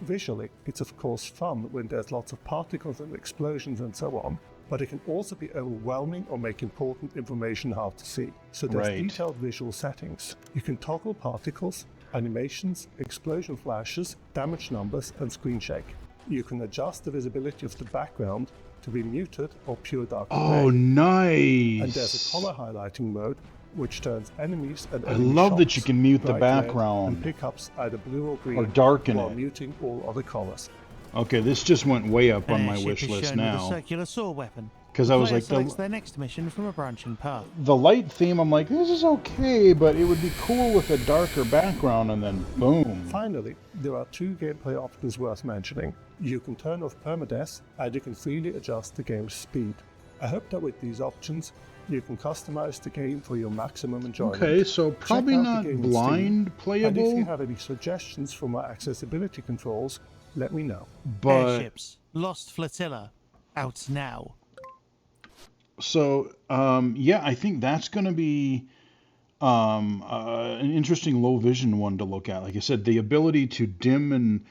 Visually, it's of course fun when there's lots of particles and explosions and so on, but it can also be overwhelming or make important information hard to see. So there's detailed visual settings. You can toggle particles, animations, explosion flashes, damage numbers, and screen shake. You can adjust the visibility of the background to be muted or pure dark gray. Oh, nice! And there's a color highlighting mode, which turns enemies and I enemy love that shots you can mute the bright red background. and pickups either blue or green, Or darken while it. muting all other colors. Okay, this just went way up on An my airship wish is list shown with a now. circular saw weapon. Because I was like, selects their next mission from a branching path. the light theme, I'm like, this is okay, but it would be cool with a darker background, and then boom. Finally, there are 2 gameplay options worth mentioning. You can turn off permadeath, and you can freely adjust the game's speed. I hope that with these options, you can customize the game for your maximum enjoyment. Okay, so probably Check out not the game on blind Steam, playable. And if you have any suggestions for my accessibility controls, let me know. But Airships, Lost Flotilla, out now. so yeah, I think that's going to be an interesting low vision one to look at. Like I said, the ability to dim and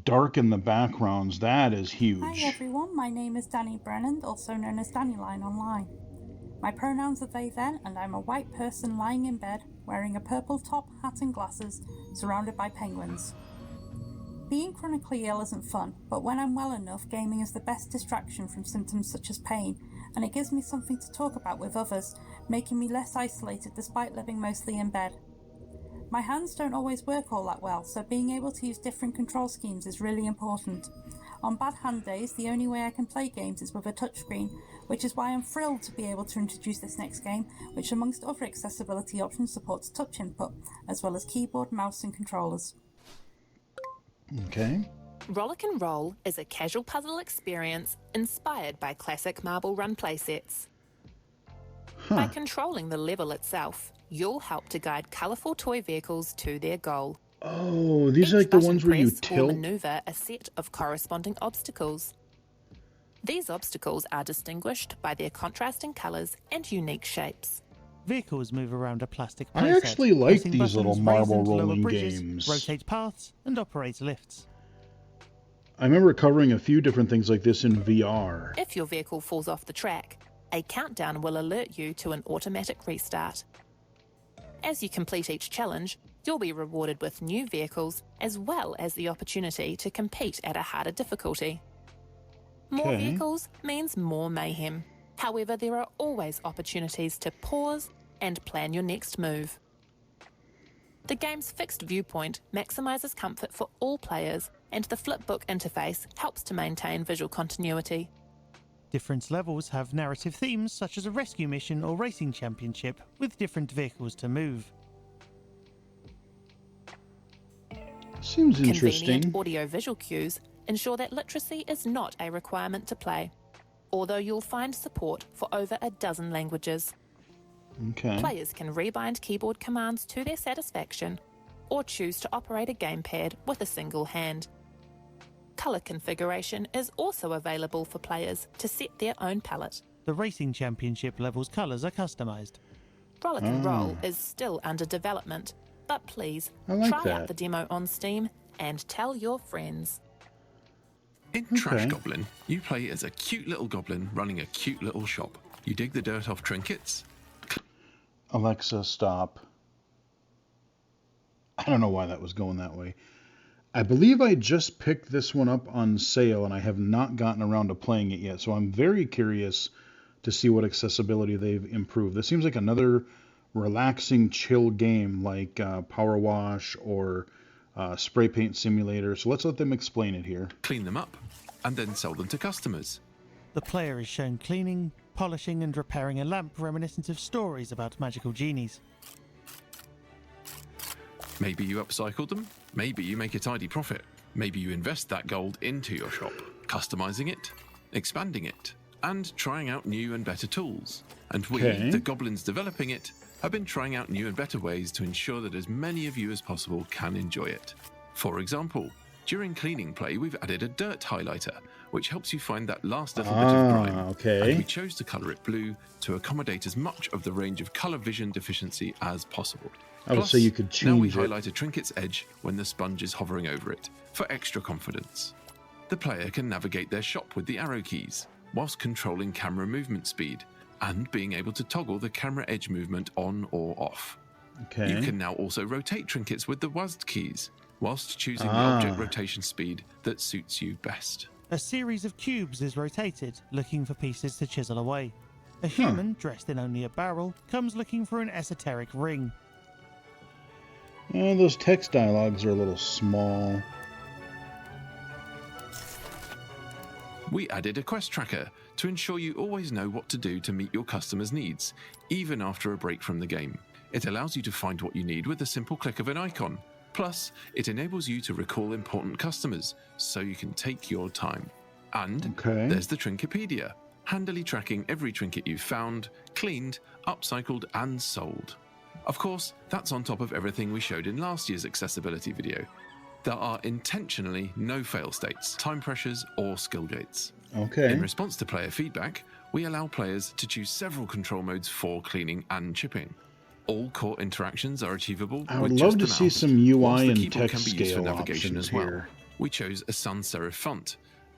darken the backgrounds, that is huge. Hi everyone, my name is Danny Brennan, also known as Dannyline online. My pronouns are they them, and I'm a white person lying in bed, wearing a purple top, hat and glasses, surrounded by penguins. Being chronically ill isn't fun, but when I'm well enough, gaming is the best distraction from symptoms such as pain, and it gives me something to talk about with others, making me less isolated despite living mostly in bed. My hands don't always work all that well, so being able to use different control schemes is really important. On bad hand days, the only way I can play games is with a touchscreen, which is why I'm thrilled to be able to introduce this next game, which amongst other accessibility options supports touch input, as well as keyboard, mouse and controllers. Okay. Rollick and Roll is a casual puzzle experience inspired by classic Marble Run playsets. By controlling the level itself, you'll help to guide colourful toy vehicles to their goal. Oh, these are like the ones where you tilt. Or maneuver a set of corresponding obstacles. These obstacles are distinguished by their contrasting colours and unique shapes. Vehicles move around a plastic I playset, actually like pressing these little buttons, raise marble and lower rolling bridges, games. rotate paths, and operate lifts. I remember covering a few different things like this in VR. If your vehicle falls off the track, a countdown will alert you to an automatic restart. As you complete each challenge, you'll be rewarded with new vehicles as well as the opportunity to compete at a harder difficulty. More Okay. vehicles means more mayhem. However, there are always opportunities to pause and plan your next move. The game's fixed viewpoint maximizes comfort for all players, and the flipbook interface helps to maintain visual continuity. Different levels have narrative themes such as a rescue mission or racing championship with different vehicles to move. Seems interesting. Convenient audio-visual cues ensure that literacy is not a requirement to play, although you'll find support for over a dozen languages. Okay. Players can rebind keyboard commands to their satisfaction, or choose to operate a gamepad with a single hand. Colour configuration is also available for players to set their own palette. The racing championship level's colours are customised. Rollick and Roll is still under development, but please try out the demo on Steam and tell your friends. In Trash Goblin, you play as a cute little goblin running a cute little shop. You dig the dirt off trinkets. Alexa, stop. I don't know why that was going that way. I believe I just picked this one up on sale and I have not gotten around to playing it yet, so I'm very curious to see what accessibility they've improved. This seems like another relaxing, chill game like Power Wash or Spray Paint Simulator, so let's let them explain it here. Clean them up, and then sell them to customers. The player is shown cleaning, polishing and repairing a lamp reminiscent of stories about magical genies. Maybe you upcycle them, maybe you make a tidy profit, maybe you invest that gold into your shop, customizing it, expanding it, and trying out new and better tools. And we, Okay. the goblins developing it, have been trying out new and better ways to ensure that as many of you as possible can enjoy it. For example, during cleaning play, we've added a dirt highlighter, which helps you find that last little bit of grime. okay. And we chose to colour it blue to accommodate as much of the range of colour vision deficiency as possible. I would say you could Now we change it. highlight a trinket's edge when the sponge is hovering over it, for extra confidence. The player can navigate their shop with the arrow keys, whilst controlling camera movement speed, and being able to toggle the camera edge movement on or off. Okay. You can now also rotate trinkets with the WASD keys, whilst choosing the Ah. object rotation speed that suits you best. A series of cubes is rotated, looking for pieces to chisel away. A human, dressed in only a barrel, comes looking for an esoteric ring. Those text dialogues are a little small. We added a quest tracker to ensure you always know what to do to meet your customers' needs, even after a break from the game. It allows you to find what you need with a simple click of an icon. Plus, it enables you to recall important customers, so you can take your time. And there's the Trinkepedia, handily tracking every trinket you've found, cleaned, upcycled, and sold. Of course, that's on top of everything we showed in last year's accessibility video. There are intentionally no fail states, time pressures, or skill gates. In response to player feedback, we allow players to choose several control modes for cleaning and chipping. All core interactions are achievable. I would love to see some UI and text can be used for scale navigation options as well. here. We chose a sans serif font,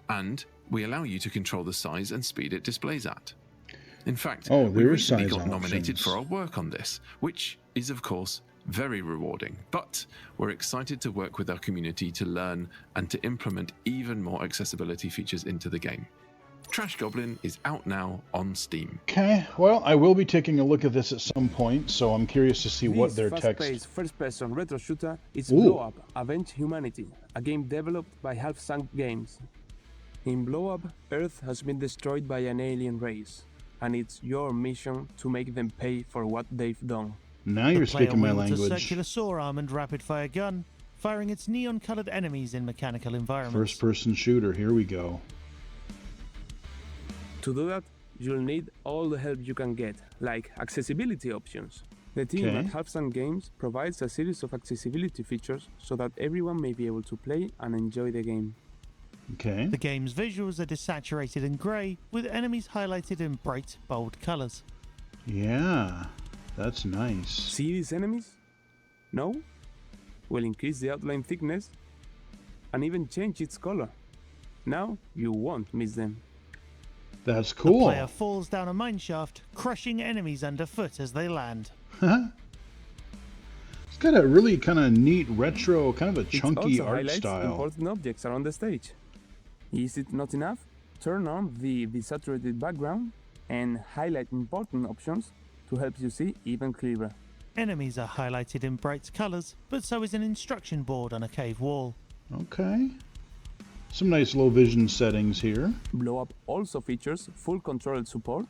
and we allow you to control the size and speed it displays at. In fact, we recently got nominated for our work on this, which is of course very rewarding, but we're excited to work with our community to learn and to implement even more accessibility features into the game. Trash Goblin is out now on Steam. Okay, well, I will be taking a look at this at some point, so I'm curious to see what their This text... fast-paced first-person retro shooter is Ooh. Blow Up: Avenge Humanity, a game developed by Half Sunk Games. In Blow Up, Earth has been destroyed by an alien race, and it's your mission to make them pay for what they've done. Now you're speaking my The player wields a language. circular saw-arm and rapid-fire gun, firing its neon-coloured enemies in mechanical environments. First-person shooter, here we go. To do that, you'll need all the help you can get, like accessibility options. The team Okay. at Half Sunk Games provides a series of accessibility features so that everyone may be able to play and enjoy the game. Okay. The game's visuals are desaturated and grey, with enemies highlighted in bright, bold colours. Yeah, that's nice. See these enemies? No? We'll increase the outline thickness and even change its color. Now you won't miss them. That's The cool. player falls down a mineshaft, crushing enemies underfoot as they land. It's got a really kind of neat retro, kind of a It chunky also art highlights style. important objects around the stage. Is it not enough? Turn on the desaturated background and highlight important options to help you see even clearer. Enemies are highlighted in bright colours, but so is an instruction board on a cave wall. Okay. Some nice low vision settings here. Blow Up also features full control support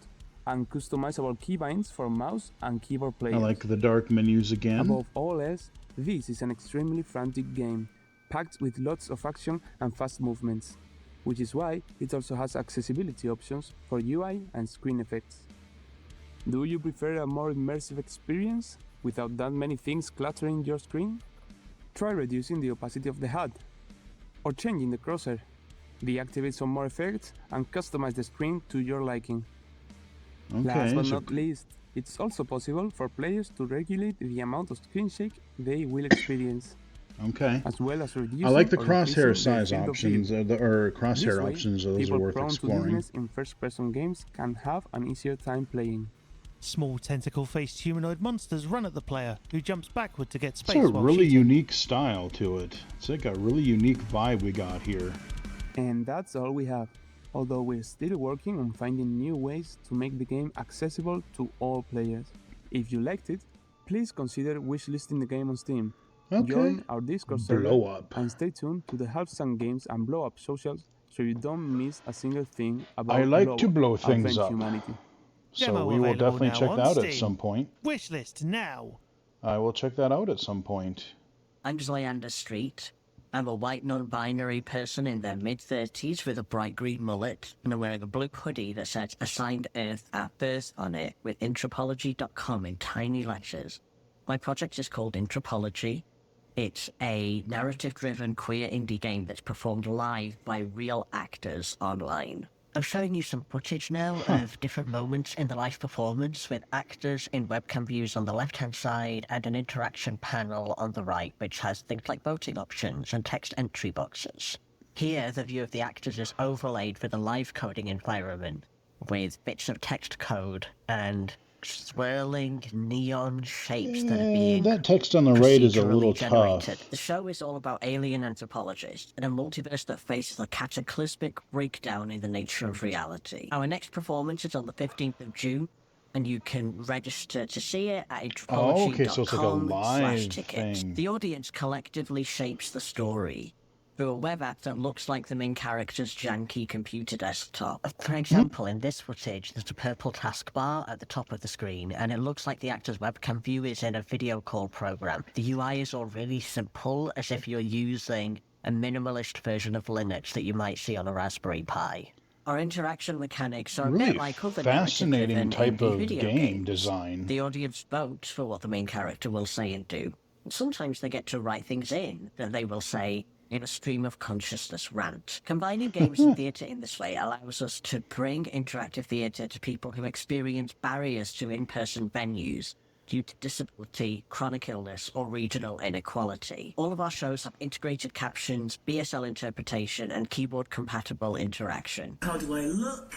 and customizable keybinds for mouse and keyboard I players. like the dark menus again. Above all else, this is an extremely frantic game, packed with lots of action and fast movements, which is why it also has accessibility options for UI and screen effects. Do you prefer a more immersive experience without that many things cluttering your screen? Try reducing the opacity of the HUD, or changing the crosshair. Deactivate some more effects and customize the screen to your liking. Last but not least, it's also possible for players to regulate the amount of screen shake they will experience. Okay. As well as reducing I like the or crosshair increasing their size field of options, view. or crosshair This way, options. Those are people worth prone to exploring. dizziness in first-person games can have an easier time playing. Small tentacle-faced humanoid monsters run at the player, who jumps backward to get space It's a while really shooting. unique style to it. It's like a really unique vibe we got here. And that's all we have, although we're still working on finding new ways to make the game accessible to all players. If you liked it, please consider wishlisting the game on Steam. Okay. Join our Discord server Blow Up. and stay tuned to the Half Sunk Games and Blow Up socials so you don't miss a single thing about I like to blow Up, things Avenge up. Humanity. So Demo we will available definitely now check on that out Steam. at some point. Wishlist now. I will check that out at some point. I'm Zlander Street. I'm a white non-binary person in their mid-30s with a bright green mullet, and I'm wearing a blue hoodie that says Assigned Earth at Birth on it with Intropology.com in tiny letters. My project is called Intropology. It's a narrative-driven queer indie game that's performed live by real actors online. I'm showing you some footage now of different moments in the live performance with actors in webcam views on the left-hand side and an interaction panel on the right, which has things like voting options and text entry boxes. Here, the view of the actors is overlaid with a live coding environment with bits of text code and swirling neon shapes that are being That text on the right is a little procedurally generated. tough. The show is all about alien anthropologists in a multiverse that faces a cataclysmic breakdown in the nature of reality. Our next performance is on the 15th of June, and you can register to see it at Oh, okay, so it's like a live /tickets. thing. The audience collectively shapes the story. through a web app that looks like the main character's janky computer desktop. For example, in this footage, there's a purple taskbar at the top of the screen, and it looks like the actor's webcam view is in a video call program. The UI is all really simple, as if you're using a minimalist version of Linux that you might see on a Raspberry Pi. Our interaction mechanics are a bit like other fascinating type of video game games. design. The audience votes for what the main character will say and do. Sometimes they get to write things in that they will say in a stream of consciousness rant. Combining games and theatre in this way allows us to bring interactive theatre to people who experience barriers to in-person venues due to disability, chronic illness, or regional inequality. All of our shows have integrated captions, BSL interpretation, and keyboard-compatible interaction. How do I look?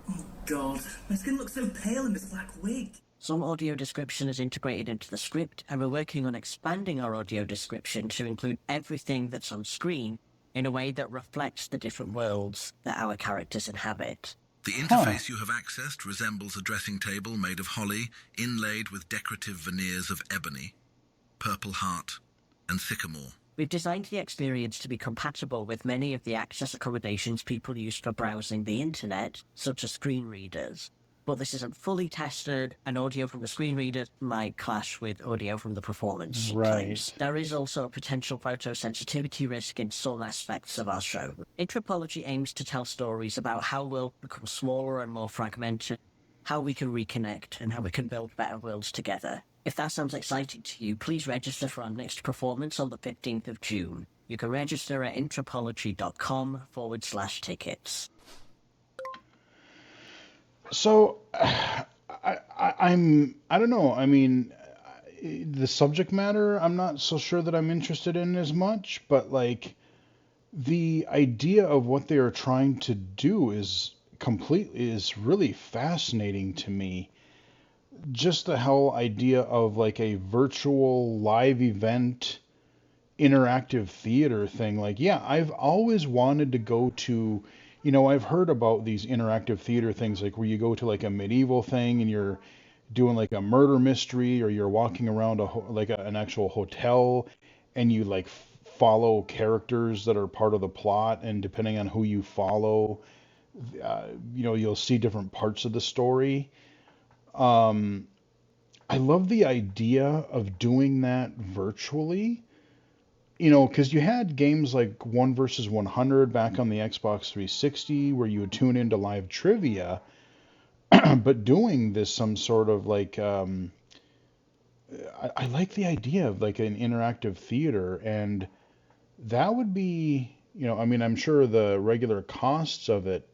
Oh god, my skin looks so pale in this black wig. Some audio description is integrated into the script, and we're working on expanding our audio description to include everything that's on screen in a way that reflects the different worlds that our characters inhabit. The interface you have accessed resembles a dressing table made of holly, inlaid with decorative veneers of ebony, purple heart, and sycamore. We've designed the experience to be compatible with many of the access accommodations people use for browsing the internet, such as screen readers. But this isn't fully tested, and audio from the screen reader might clash with audio from the performance. Right. There is also a potential photosensitivity risk in some aspects of our show. Anthropology aims to tell stories about how worlds become smaller and more fragmented, how we can reconnect, and how we can build better worlds together. If that sounds exciting to you, please register for our next performance on the 15th of June. You can register at anthropology.com/tickets. So, I don't know. I mean, the subject matter, I'm not so sure that I'm interested in as much, but like the idea of what they are trying to do is really fascinating to me. Just the whole idea of like a virtual live event interactive theater thing. Like, yeah, I've always wanted to go to, you know, I've heard about these interactive theater things, like where you go to like a medieval thing and you're doing like a murder mystery, or you're walking around an actual hotel and you like follow characters that are part of the plot, and depending on who you follow, you know, you'll see different parts of the story. I love the idea of doing that virtually. You know, because you had games like 1 vs. 100 back on the Xbox 360 where you would tune into live trivia, but doing this some sort of like, I like the idea of like an interactive theater, and that would be, you know, I mean, I'm sure the regular costs of it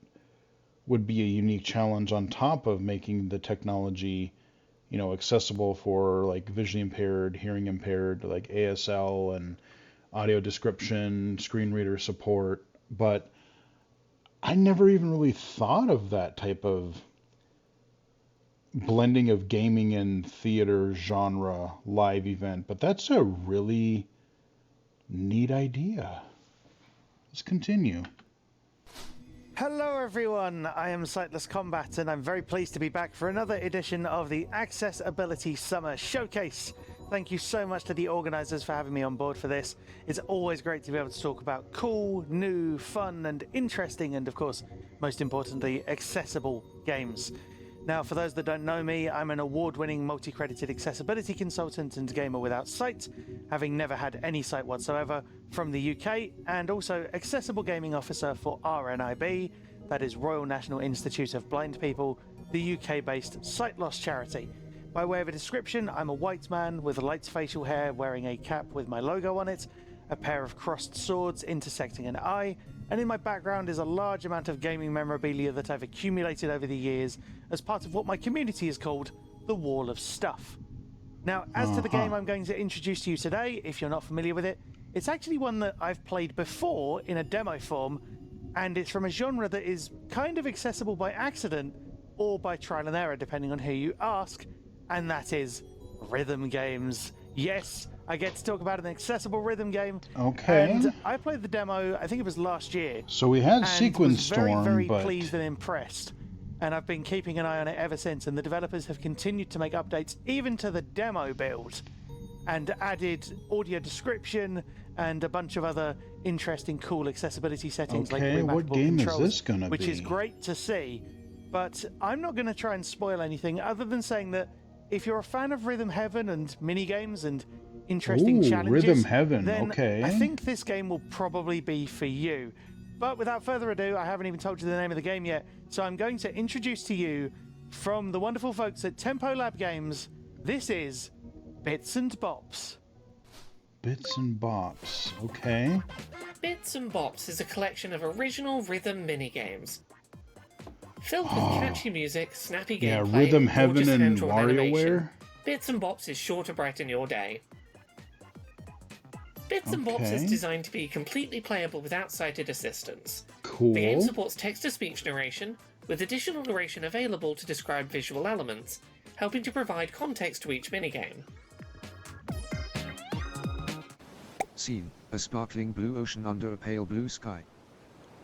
would be a unique challenge on top of making the technology, you know, accessible for like visually impaired, hearing impaired, like ASL and audio description, screen reader support. But I never even really thought of that type of blending of gaming and theater genre live event. But that's a really neat idea. Let's continue. Hello everyone, I am Sightless Combat, and I'm very pleased to be back for another edition of the Accessibility Summer Showcase. Thank you so much to the organisers for having me on board for this. It's always great to be able to talk about cool, new, fun and interesting, and of course, most importantly, accessible games. Now, for those that don't know me, I'm an award-winning multi-credited accessibility consultant and gamer without sight, having never had any sight whatsoever, from the UK, and also accessible gaming officer for RNIB, that is Royal National Institute of Blind People, the UK-based sight loss charity. By way of a description, I'm a white man with light facial hair wearing a cap with my logo on it, a pair of crossed swords intersecting an eye, and in my background is a large amount of gaming memorabilia that I've accumulated over the years as part of what my community has called the Wall of Stuff. Now, as to the game I'm going to introduce to you today, if you're not familiar with it, it's actually one that I've played before in a demo form, and it's from a genre that is kind of accessible by accident or by trial and error, depending on who you ask, and that is rhythm games. Yes, I get to talk about an accessible rhythm game. Okay. And I played the demo, I think it was last year. So we had Sequence Storm, but... very but... pleased and impressed. And I've been keeping an eye on it ever since, and the developers have continued to make updates even to the demo build, and added audio description and a bunch of other interesting, cool accessibility settings like Okay, what removal game is controls, this gonna which be? is great to see. But I'm not going to try and spoil anything other than saying that if you're a fan of Rhythm Heaven and minigames and interesting Ooh, challenges, Rhythm Heaven, then okay. I think this game will probably be for you. But without further ado, I haven't even told you the name of the game yet, so I'm going to introduce to you, from the wonderful folks at Tempo Lab Games, this is Bits and Bops. Bits and Bops, okay. Bits and Bops is a collection of original rhythm minigames. Filled with catchy music, snappy Yeah, gameplay, Rhythm and Heaven gorgeous and hand-drawn animation, WarioWare. Bits and Bops is sure to brighten your day. Bits and Bops is Okay. designed to be completely playable without sighted assistance. Cool. The game supports text-to-speech narration, with additional narration available to describe visual elements, helping to provide context to each minigame. Scene: a sparkling blue ocean under a pale blue sky.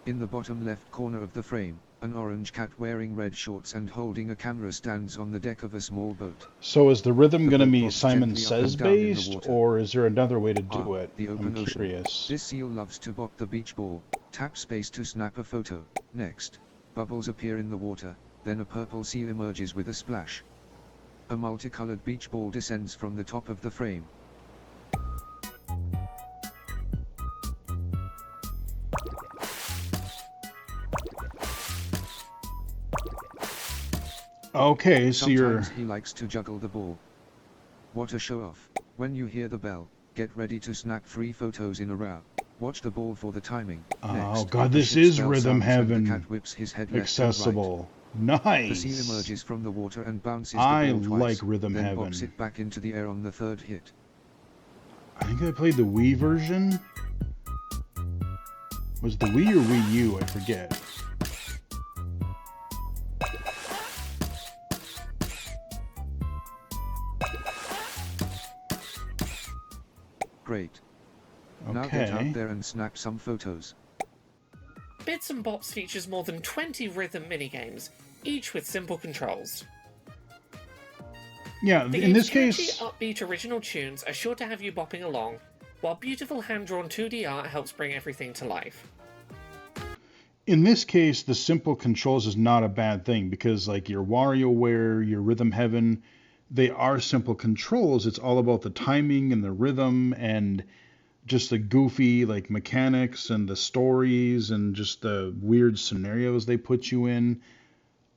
In the bottom left corner of the frame, an orange cat wearing red shorts and holding a camera stands on the deck of a small boat. So is the rhythm The going to boat be bobs Simon gently up and Says down in the based, water. or is there another way to do it? The open I'm ocean. curious. This seal loves to bop the beach ball. Tap space to snap a photo. Next, bubbles appear in the water, then a purple seal emerges with a splash. A multicolored beach ball descends from the top of the frame. Okay, so you're... Sometimes he likes to juggle the ball. What a show off. When you hear the bell, get ready to snap 3 photos in a row. Watch the ball for the timing. Oh Next, god, the this ship is spell Rhythm sounds and Heaven the cat whips his head left and accessible. right. The Nice. seal emerges from the water and bounces the I ball twice, like Rhythm then Heaven. pops it back into the air on the 3rd hit. I think I played the Wii version. Was it the Wii or Wii U? I forget. Great. Now get Okay. out there and snap some photos. Bits and Bops features more than 20 rhythm minigames, each with simple controls. Yeah, The in this game's case... catchy, upbeat original tunes are sure to have you bopping along, while beautiful hand-drawn 2D art helps bring everything to life. In this case, the simple controls is not a bad thing, because like your WarioWare, your Rhythm Heaven, they are simple controls. It's all about the timing and the rhythm and just the goofy like mechanics and the stories and just the weird scenarios they put you in.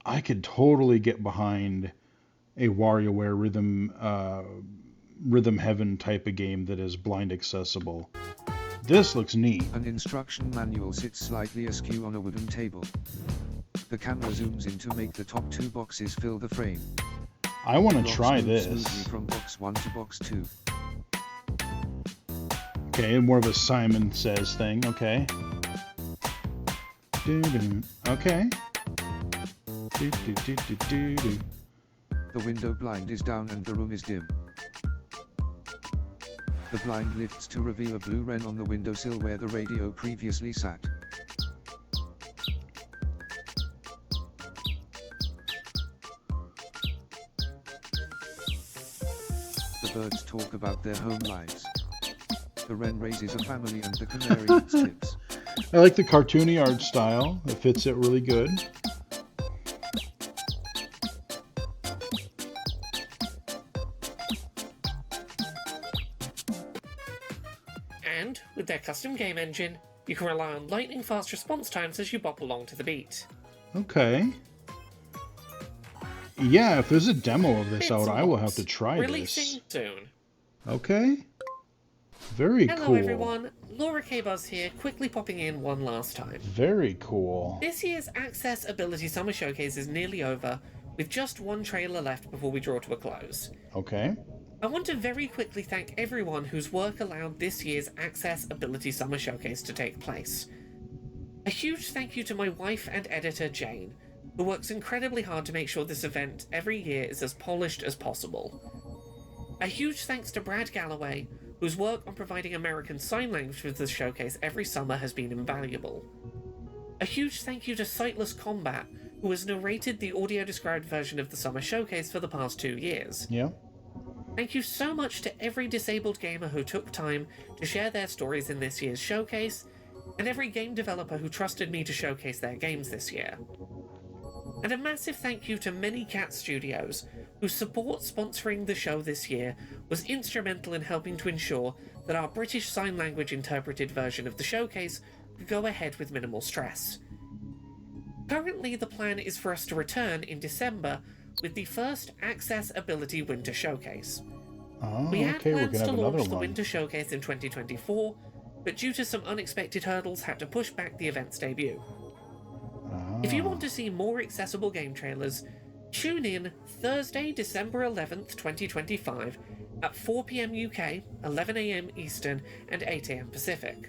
I could totally get behind a WarioWare Rhythm Heaven type of game that is blind accessible. This looks neat. An instruction manual sits slightly askew on a wooden table. The camera zooms in to make the top 2 boxes fill the frame. I want to Blocks try move this. smoothly from box 1 to box 2. Okay, more of a Simon Says thing. Okay. Doo-doo. Okay. Doo-doo-doo-doo-doo-doo. The window blind is down and the room is dim. The blind lifts to reveal a blue wren on the windowsill where the radio previously sat. The birds talk about their home lives. The wren raises a family and the canary eats chips. I like the cartoony art style. It fits it really good. And, with their custom game engine, you can rely on lightning-fast response times as you bop along to the beat. Okay. Yeah, if there's a demo of this Bits out, and I will Bops, have to try Releasing this. soon. Okay. Very Hello cool. everyone, Laura K. Buzz here, quickly popping in one last time. Very cool. This year's Access Ability Summer Showcase is nearly over, with just one trailer left before we draw to a close. Okay. I want to very quickly thank everyone whose work allowed this year's Access Ability Summer Showcase to take place. A huge thank you to my wife and editor Jane, who works incredibly hard to make sure this event every year is as polished as possible. A huge thanks to Brad Galloway, whose work on providing American Sign Language for this showcase every summer has been invaluable. A huge thank you to Sightless Combat, who has narrated the audio-described version of the Summer Showcase for the past 2 years. Yeah. Thank you so much to every disabled gamer who took time to share their stories in this year's showcase, and every game developer who trusted me to showcase their games this year. And a massive thank you to Many Cat Studios, whose support sponsoring the show this year was instrumental in helping to ensure that our British Sign Language interpreted version of the showcase could go ahead with minimal stress. Currently, the plan is for us to return in December with the first Accessibility Winter Showcase. We had plans to launch the Winter Showcase in 2024, but due to some unexpected hurdles had to push back the event's debut. If you want to see more accessible game trailers, tune in Thursday, December 11th, 2025 at 4 PM UK, 11 AM Eastern and 8 AM Pacific.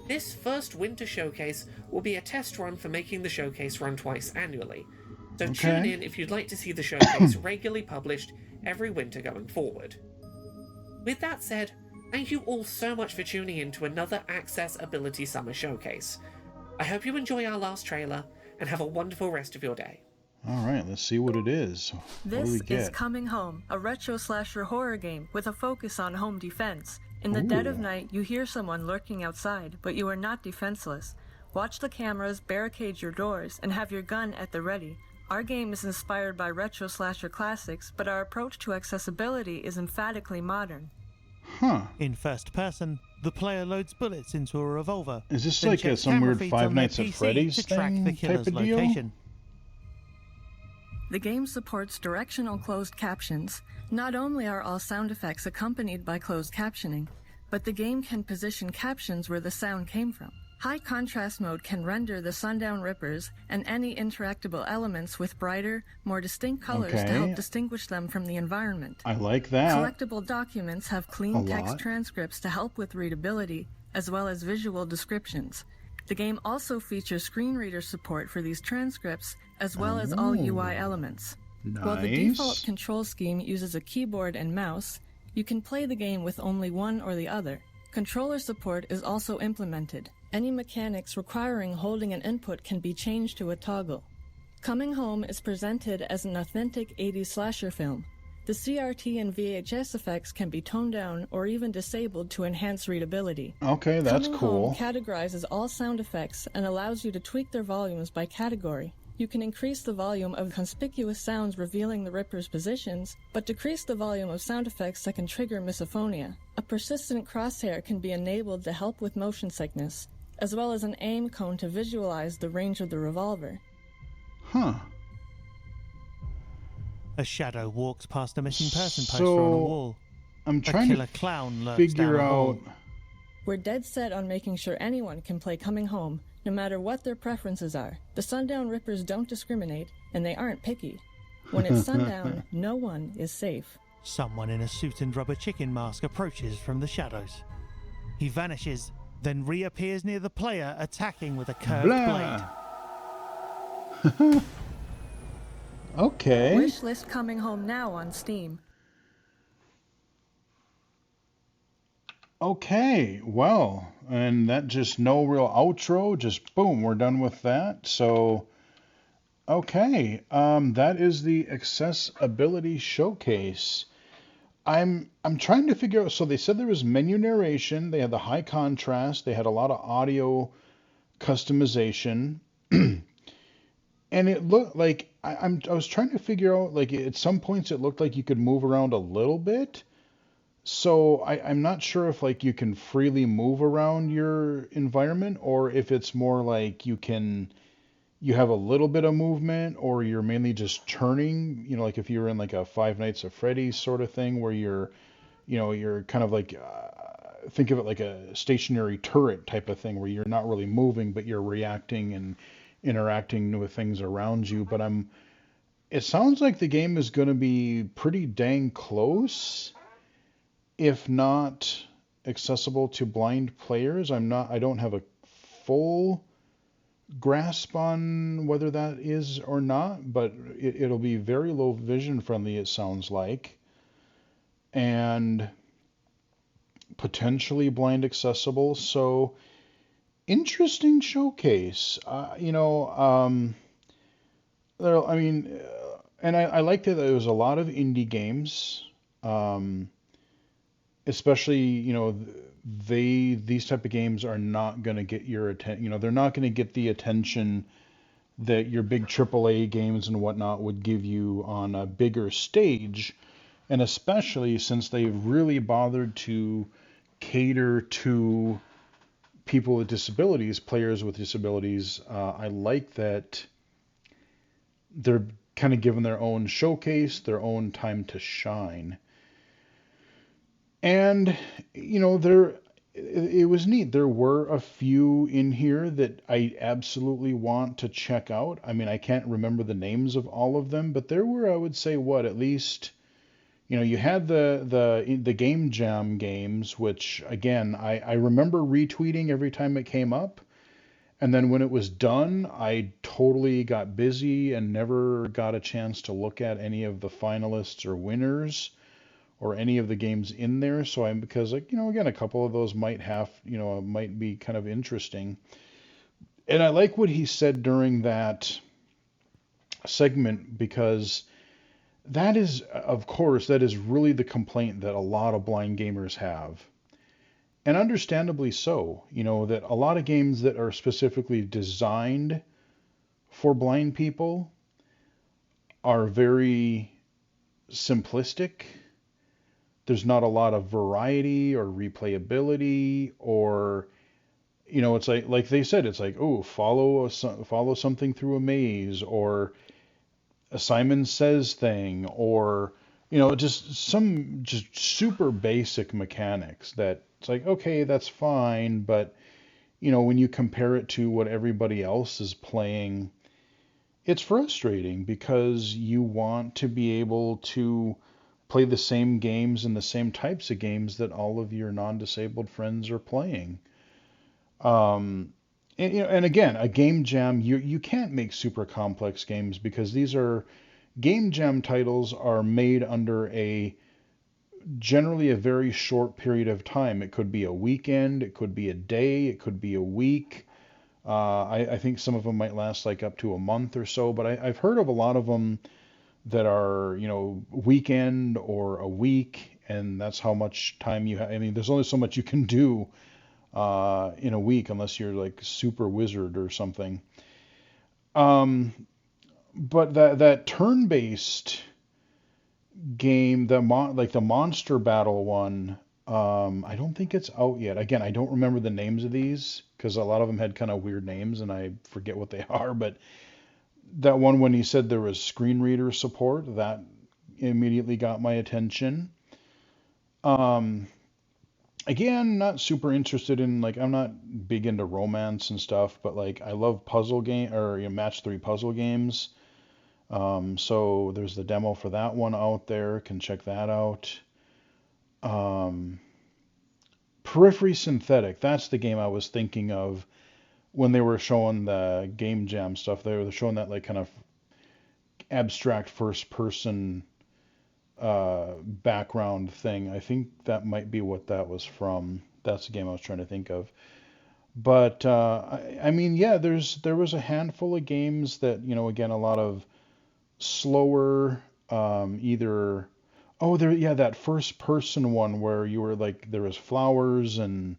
This first Winter Showcase will be a test run for making the showcase run twice annually, so tune in if you'd like to see the showcase regularly published every winter going forward. With that said, thank you all so much for tuning in to another Accessibility Summer Showcase. I hope you enjoy our last trailer, and have a wonderful rest of your day. All right, let's see what it is. This is Coming Home, a retro slasher horror game with a focus on home defense. In the dead of night, you hear someone lurking outside, but you are not defenseless. Watch the cameras, barricade your doors, and have your gun at the ready. Our game is inspired by retro slasher classics, but our approach to accessibility is emphatically modern. In first person, the player loads bullets into a revolver. Is this like some weird Five Nights at Freddy's thing type of deal? The game supports directional closed captions. Not only are all sound effects accompanied by closed captioning, but the game can position captions where the sound came from. High contrast mode can render the Sundown Rippers and any interactable elements with brighter, more distinct colors to help distinguish them from the environment. I like that. Collectible documents have clean text transcripts to help with readability, as well as visual descriptions. The game also features screen reader support for these transcripts, as well as all UI elements. While the default control scheme uses a keyboard and mouse, you can play the game with only one or the other. Controller support is also implemented. Any mechanics requiring holding an input can be changed to a toggle. Coming Home is presented as an authentic 80s slasher film. The CRT and VHS effects can be toned down or even disabled to enhance readability. Okay, that's cool. Coming Home categorizes all sound effects and allows you to tweak their volumes by category. You can increase the volume of conspicuous sounds revealing the Ripper's positions, but decrease the volume of sound effects that can trigger misophonia. A persistent crosshair can be enabled to help with motion sickness, as well as an aim cone to visualize the range of the revolver. A shadow walks past a missing person poster on a wall. I'm trying to figure out. We're dead set on making sure anyone can play Coming Home, no matter what their preferences are. The Sundown Rippers don't discriminate, and they aren't picky. When it's sundown, no one is safe. Someone in a suit and rubber chicken mask approaches from the shadows. He vanishes, then reappears near the player, attacking with a curved blade. Okay. Wishlist Coming Home now on Steam. Okay, well, and that just no real outro, just boom, we're done with that. So, okay, that is the Accessibility Showcase. I'm trying to figure out, so they said there was menu narration, they had the high contrast, they had a lot of audio customization, and it looked like, I was trying to figure out, like, at some points it looked like you could move around a little bit. So I'm not sure if like you can freely move around your environment, or if it's more like you have a little bit of movement, or you're mainly just turning, like if you're in like a Five Nights at Freddy's sort of thing where you're kind of like, think of it like a stationary turret type of thing where you're not really moving, but you're reacting and interacting with things around you. But it sounds like the game is going to be pretty dang close, if not accessible to blind players. I don't have a full grasp on whether that is or not, but it'll be very low vision friendly, it sounds like, and potentially blind accessible. So interesting showcase. And I liked that there was a lot of indie games. especially, these type of games are not going to get your attention. They're not going to get the attention that your big AAA games and whatnot would give you on a bigger stage, and especially since they've really bothered to cater to people with disabilities, players with disabilities. I like that they're kind of given their own showcase, their own time to shine. And, it was neat. There were a few in here that I absolutely want to check out. I mean, I can't remember the names of all of them, but there were, I would say, at least, you had the Game Jam games, which, again, I remember retweeting every time it came up. And then when it was done, I totally got busy and never got a chance to look at any of the finalists or winners or any of the games in there. So because again, a couple of those might be kind of interesting. And I like what he said during that segment, because that is really the complaint that a lot of blind gamers have. And understandably so, that a lot of games that are specifically designed for blind people are very simplistic. There's not a lot of variety or replayability, or, it's like they said, it's like, oh, follow something through a maze, or a Simon Says thing, or, just super basic mechanics that it's like, okay, that's fine, but, when you compare it to what everybody else is playing, it's frustrating, because you want to be able to play the same games and the same types of games that all of your non-disabled friends are playing. And again, a game jam, you can't make super complex games, because these are game jam titles are made under generally a very short period of time. It could be a weekend, it could be a day, it could be a week. I think some of them might last like up to a month or so, but I've heard of a lot of them that are, weekend or a week, and that's how much time you have. I mean, there's only so much you can do in a week, unless you're like super wizard or something. But that turn-based game, the Monster Battle one, I don't think it's out yet. Again, I don't remember the names of these, because a lot of them had kind of weird names and I forget what they are, but that one, when he said there was screen reader support, that immediately got my attention. Again, not super interested in, I'm not big into romance and stuff, but I love puzzle game or match 3 puzzle games. So there's the demo for that one out there. Can check that out. Periphery Synthetic. That's the game I was thinking of when they were showing the Game Jam stuff. They were showing that kind of abstract first person background thing. I think that might be what that was from. That's the game I was trying to think of. But I mean, yeah, there was a handful of games that, again, a lot of slower, that first person one where you were there was flowers, and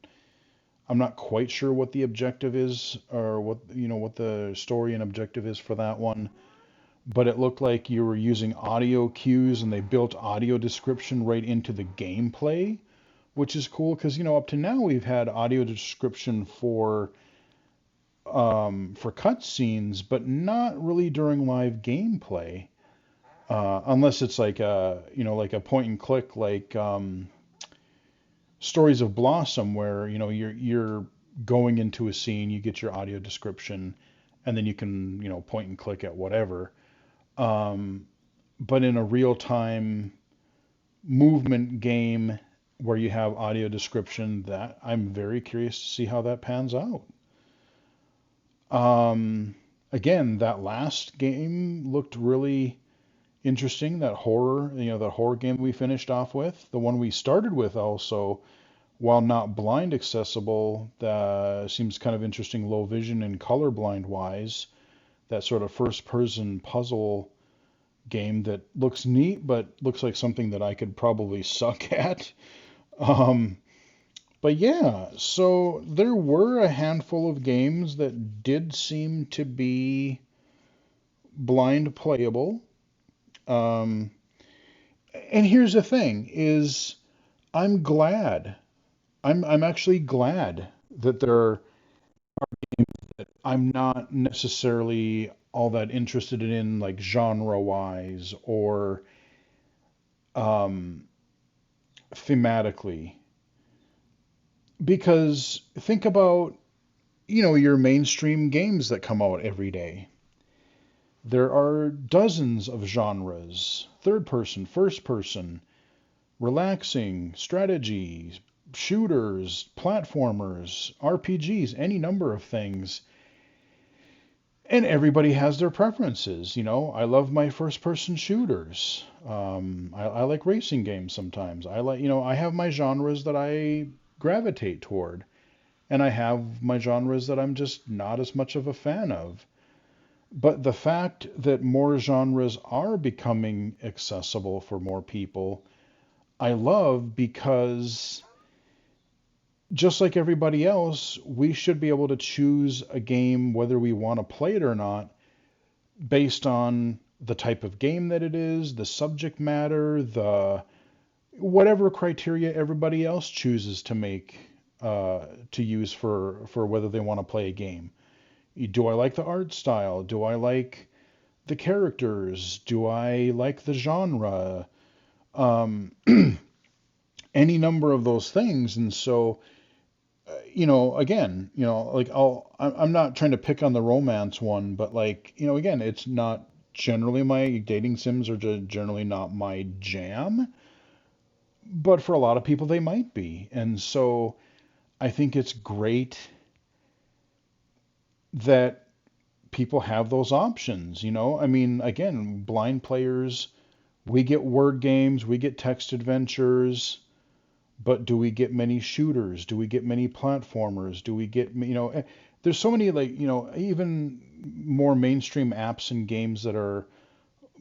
I'm not quite sure what the objective is, or what the story and objective is for that one. But it looked like you were using audio cues, and they built audio description right into the gameplay, which is cool, because up to now we've had audio description for cutscenes, but not really during live gameplay, unless it's like a point and click, Stories of Blossom, where you're going into a scene, you get your audio description, and then you can point and click at whatever. But in a real-time movement game where you have audio description, that I'm very curious to see how that pans out. Again, that last game looked really interesting. That horror game we finished off with, the one we started with also, while not blind accessible, seems kind of interesting, low vision and colorblind wise. That sort of first-person puzzle game that looks neat, but looks like something that I could probably suck at. But yeah, so there were a handful of games that did seem to be blind playable. And here's the thing is I'm glad. I'm actually glad that there are games that I'm not necessarily all that interested in, like genre-wise or thematically. Because think about, your mainstream games that come out every day. There are dozens of genres: third person, first person, relaxing, strategy, shooters, platformers, RPGs, any number of things. And everybody has their preferences. I love my first person shooters. I like racing games sometimes. I have my genres that I gravitate toward. And I have my genres that I'm just not as much of a fan of. But the fact that more genres are becoming accessible for more people, I love, because just like everybody else, we should be able to choose a game, whether we want to play it or not, based on the type of game that it is, the subject matter, the whatever criteria everybody else chooses to make to use for whether they want to play a game. Do I like the art style? Do I like the characters? Do I like the genre? Any number of those things. And so, again, like I'm not trying to pick on the romance one, but like, again, it's not generally my dating sims are generally not my jam, but for a lot of people they might be. And so I think it's great that people have those options. I mean, again, blind players, we get word games, we get text adventures, but do we get many shooters? Do we get many platformers? Do we get, there's so many, like, even more mainstream apps and games that are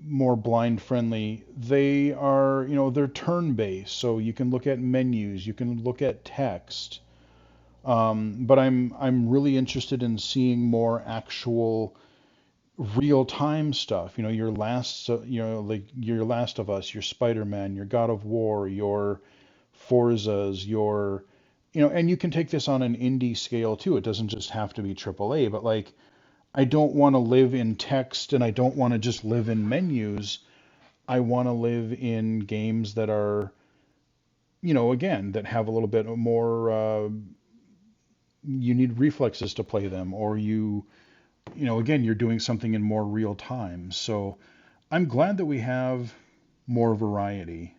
more blind friendly. They are, they're turn based, so you can look at menus, you can look at text. But I'm really interested in seeing more actual real time stuff. Like your Last of Us, your Spider-Man, your God of War, your Forzas, and you can take this on an indie scale too. It doesn't just have to be AAA, but like, I don't want to live in text and I don't want to just live in menus. I want to live in games that are, again, that have a little bit more, you need reflexes to play them, or again, you're doing something in more real time. So I'm glad that we have more variety.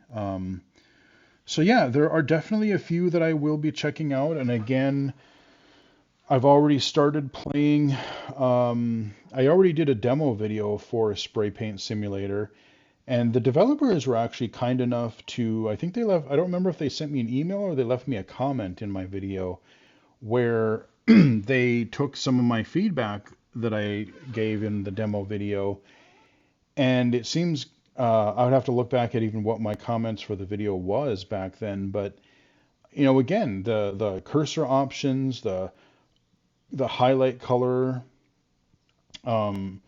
So yeah, there are definitely a few that I will be checking out. And again, I've already started playing. I already did a demo video for a spray paint simulator, and the developers were actually kind enough to, I think they left, I don't remember if they sent me an email or they left me a comment in my video where they took some of my feedback that I gave in the demo video, and it seems I would have to look back at even what my comments for the video was back then, but again, the cursor options, the highlight color, the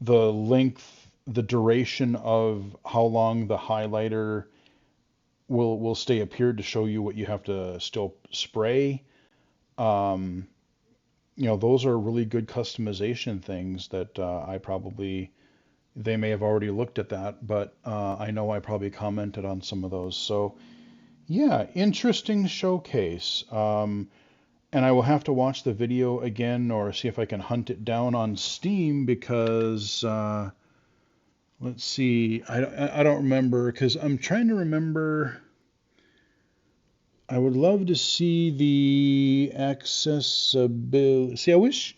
length, the duration of how long the highlighter will stay appeared to show you what you have to still spray. Those are really good customization things that they may have already looked at that, but I know I probably commented on some of those. So yeah, interesting showcase. And I will have to watch the video again or see if I can hunt it down on Steam, because let's see, I don't remember, because I'm trying to remember. I would love to see the accessibility. See, I wish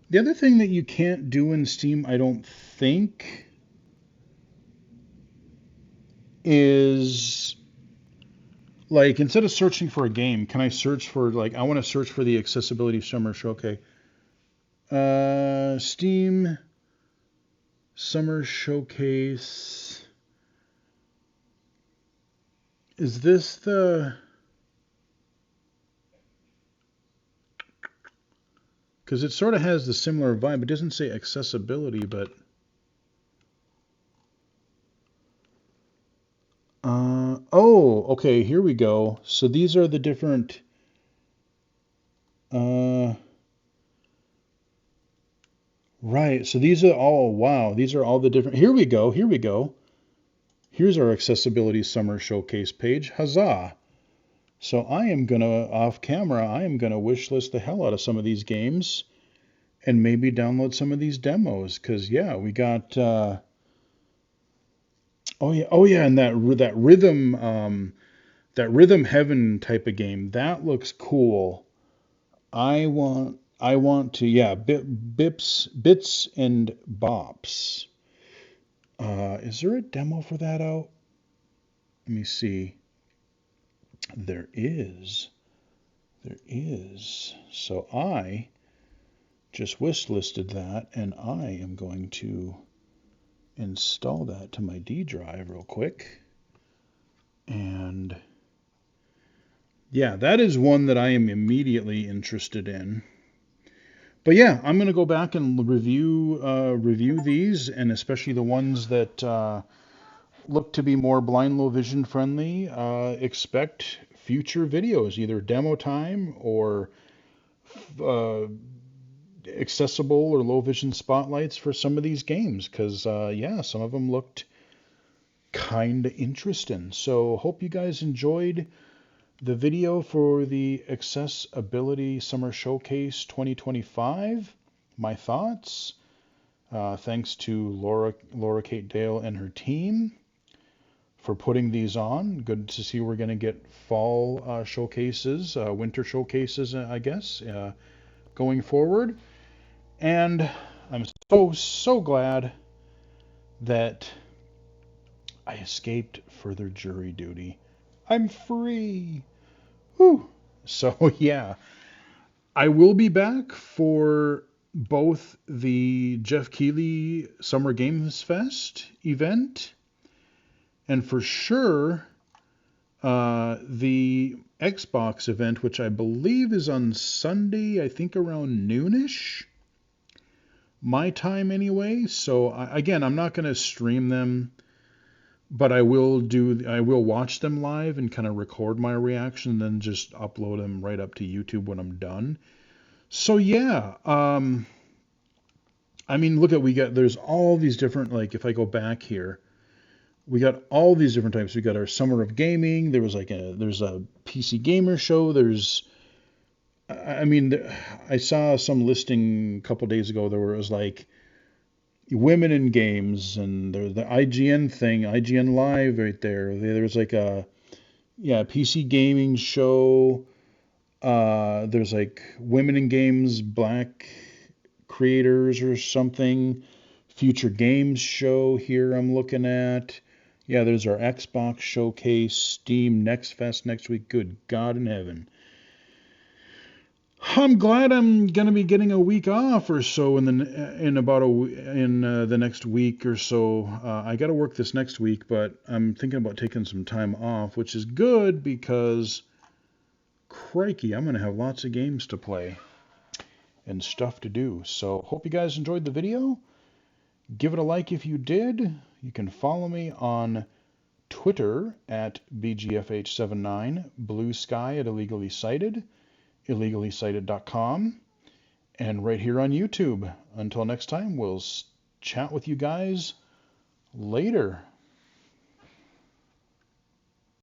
the other thing that you can't do in Steam, I don't think, is like, instead of searching for a game, can I search for, like, I want to search for the Accessibility Summer Showcase. Steam Summer Showcase. Is this the... Because it sort of has the similar vibe. It doesn't say accessibility, but... Oh, okay, here we go. So these are the different... Right, so these are all... Wow, these are all the different... Here we go, here we go. Here's our Accessibility Summer Showcase page. Huzzah! So I am going to, off camera, I am going to wish list the hell out of some of these games and maybe download some of these demos. Because, yeah, we got... oh, yeah, and that Rhythm Heaven type of game, that looks cool. I want to, yeah, Bits and Bops. Is there a demo for that out? Let me see. There is. So I just wish listed that, and I am going to install that to my D drive real quick. And yeah, that is one that I am immediately interested in. But yeah, I'm going to go back and review these, and especially the ones that look to be more blind low vision friendly. Expect future videos, either demo time or accessible or low vision spotlights for some of these games, because yeah, some of them looked kind of interesting. So hope you guys enjoyed the video for the Accessibility Summer Showcase 2025. My thoughts. Thanks to Laura Kate Dale and her team for putting these on. Good to see we're going to get fall showcases, winter showcases, I guess, going forward. And I'm so glad that I escaped further jury duty. I'm free. Whew. So yeah, I will be back for both the Jeff Keighley Summer Games Fest event and for sure the Xbox event, which I believe is on Sunday, I think around noonish, my time anyway. So again, I'm not going to stream them, but I will watch them live and kind of record my reaction and then just upload them right up to YouTube when I'm done. So yeah, I mean, look at, there's all these different, like if I go back here, we got all these different types. We got our Summer of Gaming. There's a PC Gamer Show. I mean, I saw some listing a couple days ago there was like women in games, and there's the IGN thing, IGN Live right there. There's like a PC gaming show. There's like women in games, black creators or something. Future Games show here I'm looking at. Yeah, there's our Xbox showcase, Steam Next Fest next week. Good God in heaven. I'm glad I'm going to be getting a week off or so in the next week or so. I got to work this next week, but I'm thinking about taking some time off, which is good because, crikey, I'm going to have lots of games to play and stuff to do. So hope you guys enjoyed the video. Give it a like if you did. You can follow me on Twitter at BGFH79, Blue Sky at Illegally Cited, illegally-cited.com, and right here on YouTube. Until next time, we'll chat with you guys later.